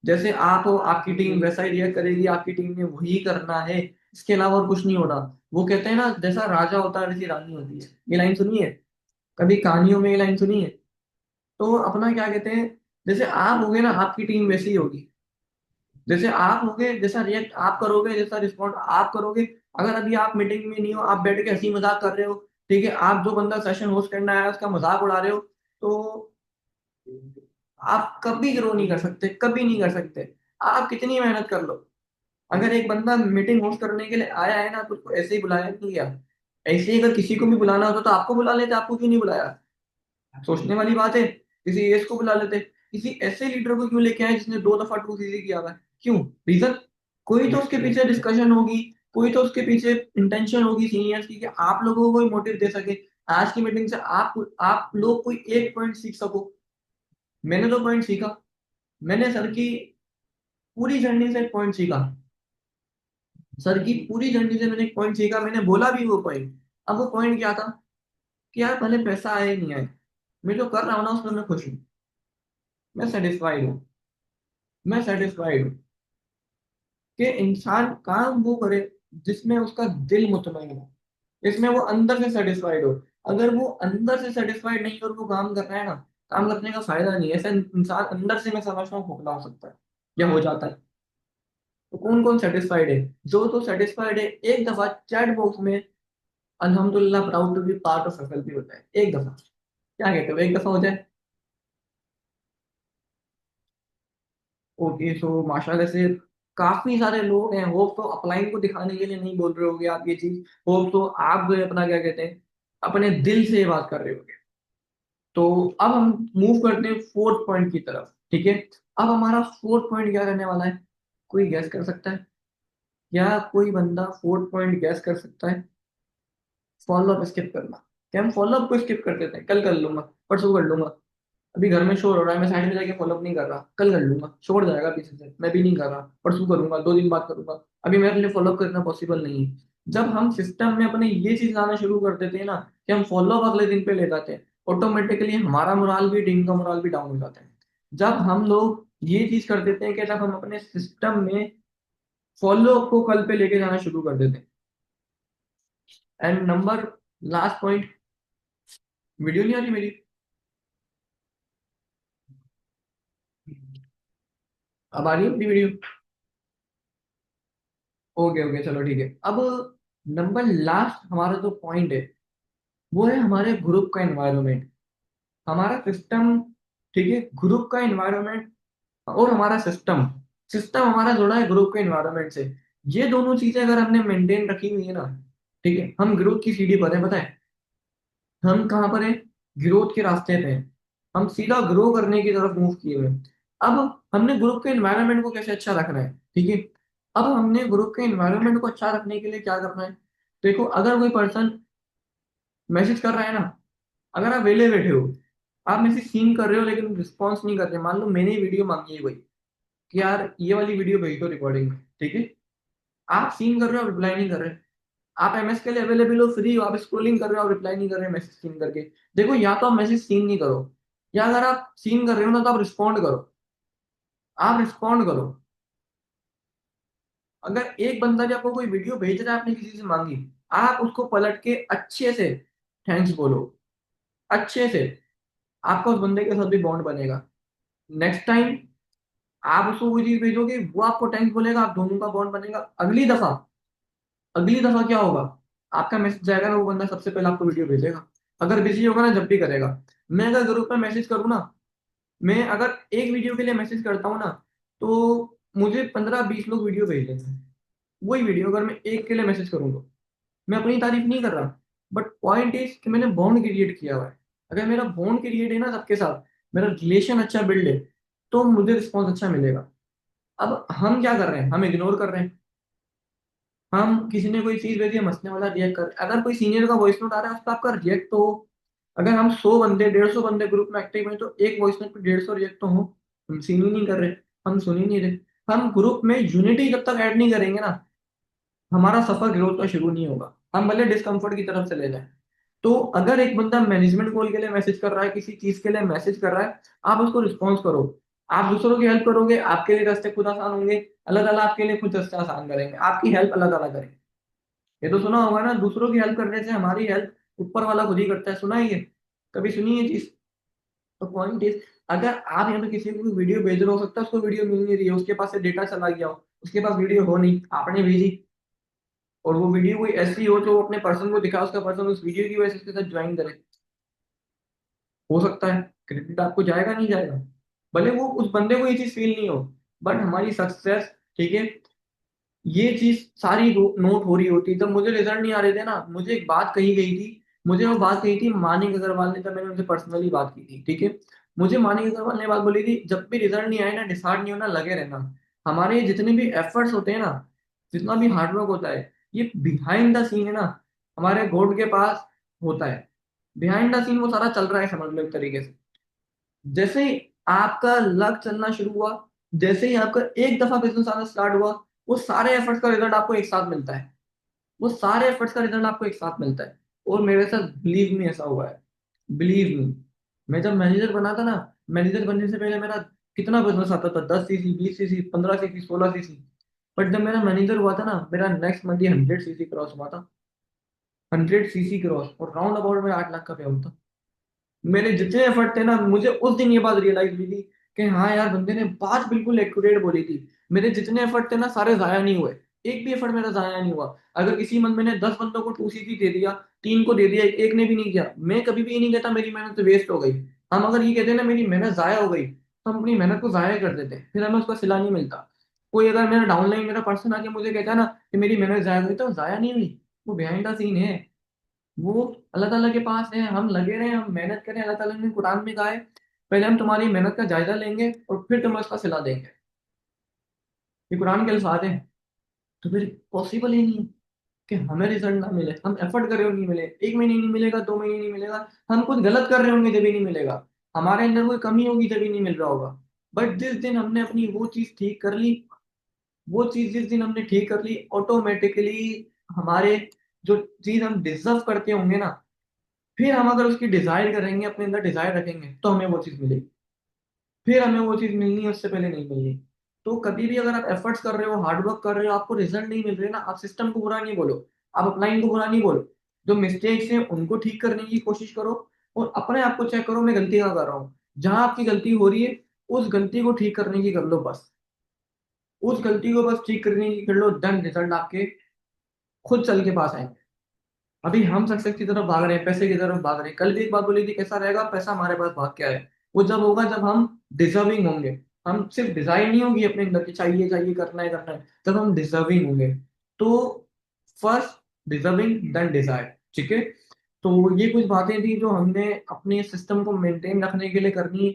जैसे आप हो, आपकी टीम वैसा ही रिएक्ट करेगी, आपकी टीम ने वही करना है, इसके अलावा और कुछ नहीं होना। वो कहते हैं ना, जैसा राजा होता है वैसी रानी होती है, ये लाइन सुनी है, कभी कहानियों में ये लाइन सुनी है। तो अपना क्या कहते हैं, जैसे आप होगे ना, आपकी टीम वैसी ही होगी। जैसे आप होगे, जैसा रिएक्ट आप करोगे, जैसा रिस्पॉन्ड आप करोगे। अगर अभी आप मीटिंग में नहीं हो, आप बैठ के हंसी मजाक कर रहे हो, ठीक है, आप जो बंदा सेशन होस्ट करना आया है उसका मजाक उड़ा रहे हो, तो आप कभी ग्रो नहीं कर सकते, कभी नहीं कर सकते। आप कितनी मेहनत कर लो, अगर एक बंदा मीटिंग होस्ट करने के लिए आया है ना, तो उसको ऐसे ही बुलाया क्यों गया। ऐसे ही अगर किसी को भी बुलाना होता तो आपको बुला लेते, आपको क्यों नहीं बुलाया। सोचने वाली बात है, किसी एस को बुला लेते, किसी ऐसे लीडर को क्यों लेके आए जिसने 2 दफा 2 सीजी किया हुआ है, क्यों, रीजन, कोई तो उसके पीछे डिस्कशन होगी, कोई तो उसके पीछे इंटेंशन होगी सीनियर्स की, कि आप लोगों को कोई मोटिव दे सके, आज की मीटिंग से आप लोग कोई एक पॉइंट सीख सको। मैंने तो पॉइंट सीखा, मैंने सर की पूरी जर्नी से एक पॉइंट सीखा, सर की पूरी जर्नी से मैंने एक पॉइंट सीखा, मैंने बोला भी वो पॉइंट। अब वो पॉइंट क्या था, कि यार भले पैसा आए नहीं आए, मैं जो कर रहा हूँ ना उसमें मैं खुश हूँ, मैं सेटिस्फाइड हूँ, मैं सेटिस्फाइड हूँ कि इंसान काम वो करे जिसमें उसका दिल मुतमईन हो, इसमें वो अंदर से सेटिस्फाइड हो। अगर वो अंदर से सेटिस्फाइड नहीं और वो काम कर रहा है ना, काम करने का फायदा नहीं है। ऐसा इंसान अंदर से मैं समझता हूँ खोखला हो सकता है या हो जाता है। तो कौन कौन सेटिस्फाइड है? जो तो सेटिस्फाइड है एक दफा चैट बॉक्स में अल्हम्दुलिल्लाह proud to be part of faculty होता है एक दफा। क्या कहते हो, एक दफा हो जाए? ओके, सो माशाल्लाह से काफी सारे लोग हैं। होप तो अपलाइन को दिखाने के लिए नहीं बोल रहे होगे आप ये चीज। होप तो आप जो है अपना क्या कहते हैं, अपने दिल से ये बात कर रहे होगे। तो अब हम मूव करते हैं फोर्थ पॉइंट की तरफ, ठीक है। अब हमारा फोर्थ पॉइंट क्या रहने वाला है? कोई गैस कर सकता है? क्या कोई बंदा फोर्थ पॉइंट गैस कर सकता है? फॉलो अप स्किप करना। क्या हम फॉलो अप को स्किप कर देते हैं? कल कर लूंगा, परसों कर लूंगा, अभी घर में शोर हो रहा है, मैं साइड में जाके फॉलो अप नहीं कर रहा, कल कर लूंगा, छोड़ जाएगा पीछे से, मैं भी नहीं कर रहा, परसों करूंगा, 2 दिन बाद करूंगा। अभी मेरे लिए फॉलो अप करना पॉसिबल नहीं है। जब हम सिस्टम में अपने ये चीज लाना शुरू कर देते हैं ना, कि हम फॉलो अप अगले दिन पे ले जाते हैं, ऑटोमेटिकली हमारा मोराल भी, टीम का मोराल भी डाउन हो जाता है। जब हम लोग ये चीज कर देते हैं कि जब हम अपने सिस्टम में फॉलो अप को कल पे लेके जाना शुरू कर देते हैं। And number last point, video नहीं आ रही मेरी? अब आ रही है मेरी वीडियो? ओके ओके, चलो ठीक है। अब नंबर लास्ट हमारा जो पॉइंट है वो है हमारे ग्रुप का एनवायरनमेंट, हमारा सिस्टम, ठीक है। ग्रुप का एनवायरनमेंट और हमारा सिस्टम, सिस्टम हमारा जुड़ा है ग्रुप के एनवायरनमेंट से। ये दोनों चीजें अगर हमने मेंटेन रखी हुई है ना, ठीक है, हम ग्रोथ की सीढ़ी पर हैं, पता है हम कहाँ पर हैं? ग्रोथ के रास्ते पे हैं। हम सीधा ग्रो करने की तरफ मूव किए हुए हैं। अब हमने ग्रुप के एनवायरनमेंट को कैसे अच्छा रखना है, ठीक है। अब हमने ग्रुप के एनवायरनमेंट को अच्छा रखने के लिए क्या करना है? देखो, अगर कोई पर्सन मैसेज कर रहा है ना, अगर आप वेले बैठे हो, आप मैसेज सीन कर रहे हो लेकिन रिस्पॉन्स नहीं कर रहे, मान लो मैंने वीडियो मांगी है कोई कि यार ये वाली वीडियो भेज दो रिकॉर्डिंग में, ठीक है, आप सीन कर रहे हो, रिप्लाई नहीं कर रहे, आप एमएस के लिए अवेलेबल हो, फ्री हो, आप स्क्रोलिंग कर रहे हो, आप रिप्लाई नहीं कर रहे मैसेज सीन करके। देखो, या तो आप मैसेज सीन नहीं करो, या अगर आप सीन कर रहे हो ना तो आप रिस्पॉन्ड करो, आप रिस्पॉन्ड करो। अगर एक बंदा जब आपको कोई वीडियो भेज रहा है, आपने किसी से मांगी, आप उसको पलट के अच्छे से थैंक्स बोलो, अच्छे से, आपका उस बंदे के साथ भी बॉन्ड बनेगा। नेक्स्ट टाइम आप उसको कोई चीज भेजोगे, वो आपको थैंक्स बोलेगा, आप दोनों का बॉन्ड बनेगा। अगली दफा क्या होगा? आपका मैसेज जाएगा ना, वो बंदा सबसे पहले आपको वीडियो भेजेगा। अगर बिजी होगा ना, जब भी करेगा। मैं अगर ग्रुप में मैसेज करूँ ना, मैं अगर एक वीडियो के लिए मैसेज करता हूँ ना, तो मुझे 15-20 लोग वीडियो भेज देते हैं। वही वीडियो अगर मैं एक के लिए मैसेज करूँ तो, मैं अपनी तारीफ नहीं कर रहा, बट पॉइंट इज कि मैंने बॉन्ड क्रिएट किया हुआ है। अगर मेरा बॉन्ड क्रिएट है ना सबके साथ, मेरा रिलेशन अच्छा बिल्ड है, तो मुझे रिस्पॉन्स अच्छा मिलेगा। अब हम क्या कर रहे हैं? हम इग्नोर कर रहे हैं। हम किसी ने कोई चीज भेजी, हम हंसने वाला रिएक्ट कर, अगर कोई सीनियर का वॉइस नोट आ रहा है उस पर आपका रिएक्ट तो हो। अगर हम 100 बंदे, 150 बंदे ग्रुप में एक्टिव हैं, तो एक वॉइस नोट पे 150 रिएक्ट तो हो। हम सीन ही नहीं कर रहे, हम सुन ही नहीं रहे। हम ग्रुप में यूनिटी जब तक ऐड नहीं करेंगे ना, हमारा सफर ग्रोथ का शुरू नहीं होगा। हम भले डिस्कम्फर्ट की तरफ से ले जाएं। तो अगर एक बंदा मैनेजमेंट कॉल के लिए मैसेज कर रहा है, किसी चीज के लिए मैसेज कर रहा है, आप उसको रिस्पॉन्स करो। आप दूसरों की हेल्प करोगे, आपके लिए रास्ते खुद आसान होंगे। अल्लाह ताला आपके लिए खुद रास्ते आसान करेंगे, आपकी हेल्प अल्लाह ताला करेंगे। ये तो सुना होगा ना, दूसरों की हेल्प करने से हमारी हेल्प ऊपर वाला खुद ही करता है। सुना ही है, कभी सुनी है चीज? तो पॉइंट इज, अगर आप यहाँ पे किसी को वीडियो भेज रहे हो, सकता है उसको वीडियो मिल नहीं रही है, उसके पास से डेटा चला गया हो, उसके पास वीडियो हो नहीं, आपने भेजी, और वो वीडियो कोई ऐसी हो जो वो अपने पर्सन को दिखा, उसका पर्सन उस वीडियो की वजह से उसके साथ ज्वाइन करे, हो सकता है क्रेडिट आपको जाएगा, नहीं जाएगा? भले वो उस बंदे को ये चीज फील नहीं हो, बट हमारी सक्सेस, ठीक है, ये चीज सारी नोट हो रही होती। जब मुझे रिजल्ट नहीं आ रहे थे ना, मुझे एक बात कही गई थी, मुझे वो बात कही थी मानिक अग्रवाल ने, जब मैंने उनसे पर्सनली बात की थी, ठीक है। मुझे मानिक अग्रवाल ने बात बोली थी, जब भी रिजल्ट नहीं आए ना, डिसार्ड नहीं होना, लगे रहना। हमारे जितने भी एफर्ट्स होते हैं ना, जितना भी हार्डवर्क होता है, ये बिहाइंड द सीन है ना, हमारे गॉड के पास होता है। बिहाइंड द सीन वो सारा चल रहा है, समझ लो एक तरीके से। जैसे ही आपका लक चलना शुरू हुआ, जैसे ही आपका एक दफा बिजनेस आना स्टार्ट हुआ, वो सारे एफर्ट्स का रिजल्ट आपको एक साथ मिलता है। वो सारे एफर्ट्स का रिजल्ट आपको एक साथ मिलता है। और मेरे साथ बिलीव मी ऐसा हुआ है, बिलीव मी। मैं जब मैनेजर बना था ना, मैनेजर बनने से पहले मेरा कितना बिजनेस आता था? 10 CC, 20 CC, 15 CC, 16 CC. But जब मेरा मैनेजर हुआ था ना, मेरा नेक्स्ट मंथ ही 100 सीसी क्रॉस हुआ था। 100 सीसी क्रॉस, और राउंड अबाउट में 8 लाख का पे था। मेरे जितने एफर्ट थे ना, मुझे उस दिन ये बात रियलाइज हुई थी कि हाँ यार, बंदे ने बात बिल्कुल एक्यूरेट बोली थी। मेरे जितने एफर्ट थे ना, सारे जाया नहीं हुए। एक भी एफर्ट मेरा जाया नहीं हुआ। अगर किसी मंथ मैंने 10 बंदों को 2 सीसी दे दिया, 3 को दे दिया, एक ने भी नहीं किया, मैं कभी भी ये नहीं कहता मेरी मेहनत वेस्ट हो गई। हम अगर ये कहते हैं ना मेरी मेहनत जाया हो गई, तो हम अपनी मेहनत को जाया कर देते हैं, फिर हमें उसका सिला नहीं मिलता। कोई अगर मेरा डाउनलाइन, मेरा पर्सन आके मुझे कहता है ना कि मेरी मेहनत जाया गई, तो जाया नहीं हुई। वो बिहाइंड द सीन है। वो अल्लाह ताला के पास है, हम लगे रहे, हम मेहनत करें। अल्लाह ताला ने कुरान में कहा है, पहले हम तुम्हारी मेहनत का जायजा लेंगे और फिर तुम्हें उसका सिला देंगे। ये कुरान के अल्फाज हैं। तो फिर पॉसिबल ही नहीं है कि हमें रिजल्ट ना मिले। हम एफर्ट कर रहे हो, नहीं मिले, 1 महीने नहीं मिलेगा, 2 महीने नहीं मिलेगा। हम कुछ गलत कर रहे होंगे जब भी नहीं मिलेगा। हमारे अंदर कोई कमी होगी जब भी नहीं मिल रहा होगा। बट जिस दिन हमने अपनी वो चीज ठीक कर ली, वो चीज जिस दिन हमने ठीक कर ली, ऑटोमेटिकली हमारे जो चीज हम डिजर्व करते होंगे ना, फिर हम अगर उसकी डिजायर करेंगे, अपने अंदर डिजायर रखेंगे, तो हमें वो चीज मिलेगी। फिर हमें वो चीज मिलनी है, उससे पहले नहीं मिलनी। तो कभी भी अगर आप एफर्ट्स कर रहे हो, हार्डवर्क कर रहे हो, आपको रिजल्ट नहीं मिल रहे ना, आप सिस्टम को बुरा नहीं बोलो, आप अपलाइन को बुरा नहीं बोलो। जो मिस्टेक्स हैं उनको ठीक करने की कोशिश करो, और अपने आप को चेक करो, मैं गलती कहाँ कर रहा हूँ। जहां आपकी गलती हो रही है, उस गलती को ठीक करने की कर लो बस। उस गलती को बस ठीक करने की कर लो, देन रिजल्ट आपके खुद चल के पास आएंगे। अभी हम सक्सेस की तरफ भाग रहे हैं, पैसे की तरफ भाग रहे हैं। कल भी एक बात बोली थी, कैसा रहेगा पैसा हमारे पास भाग के आए। वो जब होगा जब हम डिजर्विंग होंगे। हम सिर्फ डिजाइन नहीं होगी अपने अंदर की चाहिए चाहिए करना है करना है, जब हम डिजर्विंग होंगे। तो फर्स्ट डिजर्विंग देन डिजायर। ठीक है। तो ये कुछ बातें थी जो हमने अपने सिस्टम को मेंटेन रखने के लिए करनी,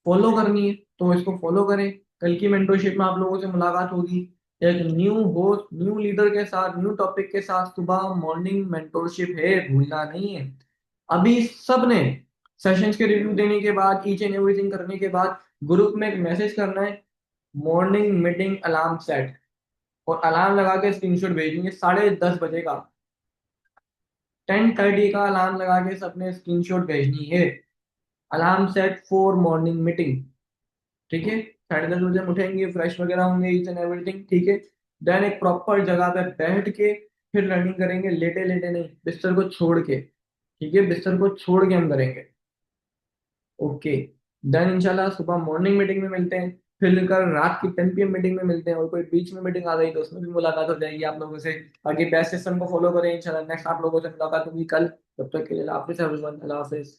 फॉलो करनी है, तो इसको फॉलो करें। कल की मेंटरशिप में आप लोगों से मुलाकात होगी, एक न्यू होस्ट, न्यू लीडर के साथ, न्यू टॉपिक के साथ। सुबह मॉर्निंग मेंटरशिप है, भूलना नहीं है। अभी सब ने सेशंस के रिव्यू देने के बाद, ईच एंड एवरीथिंग करने के बाद, ग्रुप में एक मैसेज करना है, मॉर्निंग मीटिंग अलार्म सेट, और अलार्म लगा के स्क्रीनशॉट भेजेंगे 10:30 बजे का। 10:30 का अलार्म लगा के सबने स्क्रीनशॉट भेजनी है। Alarm set for morning meeting. ठीक है। 10:30 बजे हम उठेंगे, फ्रेश वगैरह होंगे, ईच एंड एवरीथिंग। ठीक है। देन एक प्रॉपर जगह पे बैठ के फिर रनिंग करेंगे, लेटे लेटे नहीं, बिस्तर को छोड़ के। ठीक है, बिस्तर को छोड़ के हम करेंगे। ओके। देन इंशाल्लाह सुबह मॉर्निंग मीटिंग में मिलते हैं। फिर कल रात की 10 PM मीटिंग में मिलते हैं, और कोई बीच में मीटिंग आ गई तो उसमें भी मुलाकात हो जाएगी आप लोगों से। बाकी बेस्ट सिस्टम को फॉलो करें। इंशाल्लाह नेक्स्ट आप लोगों से मुलाकात होगी कल। तब तक के लिए अल्लाह हाफिज़ एवरीवन, अल्लाह हाफिज़।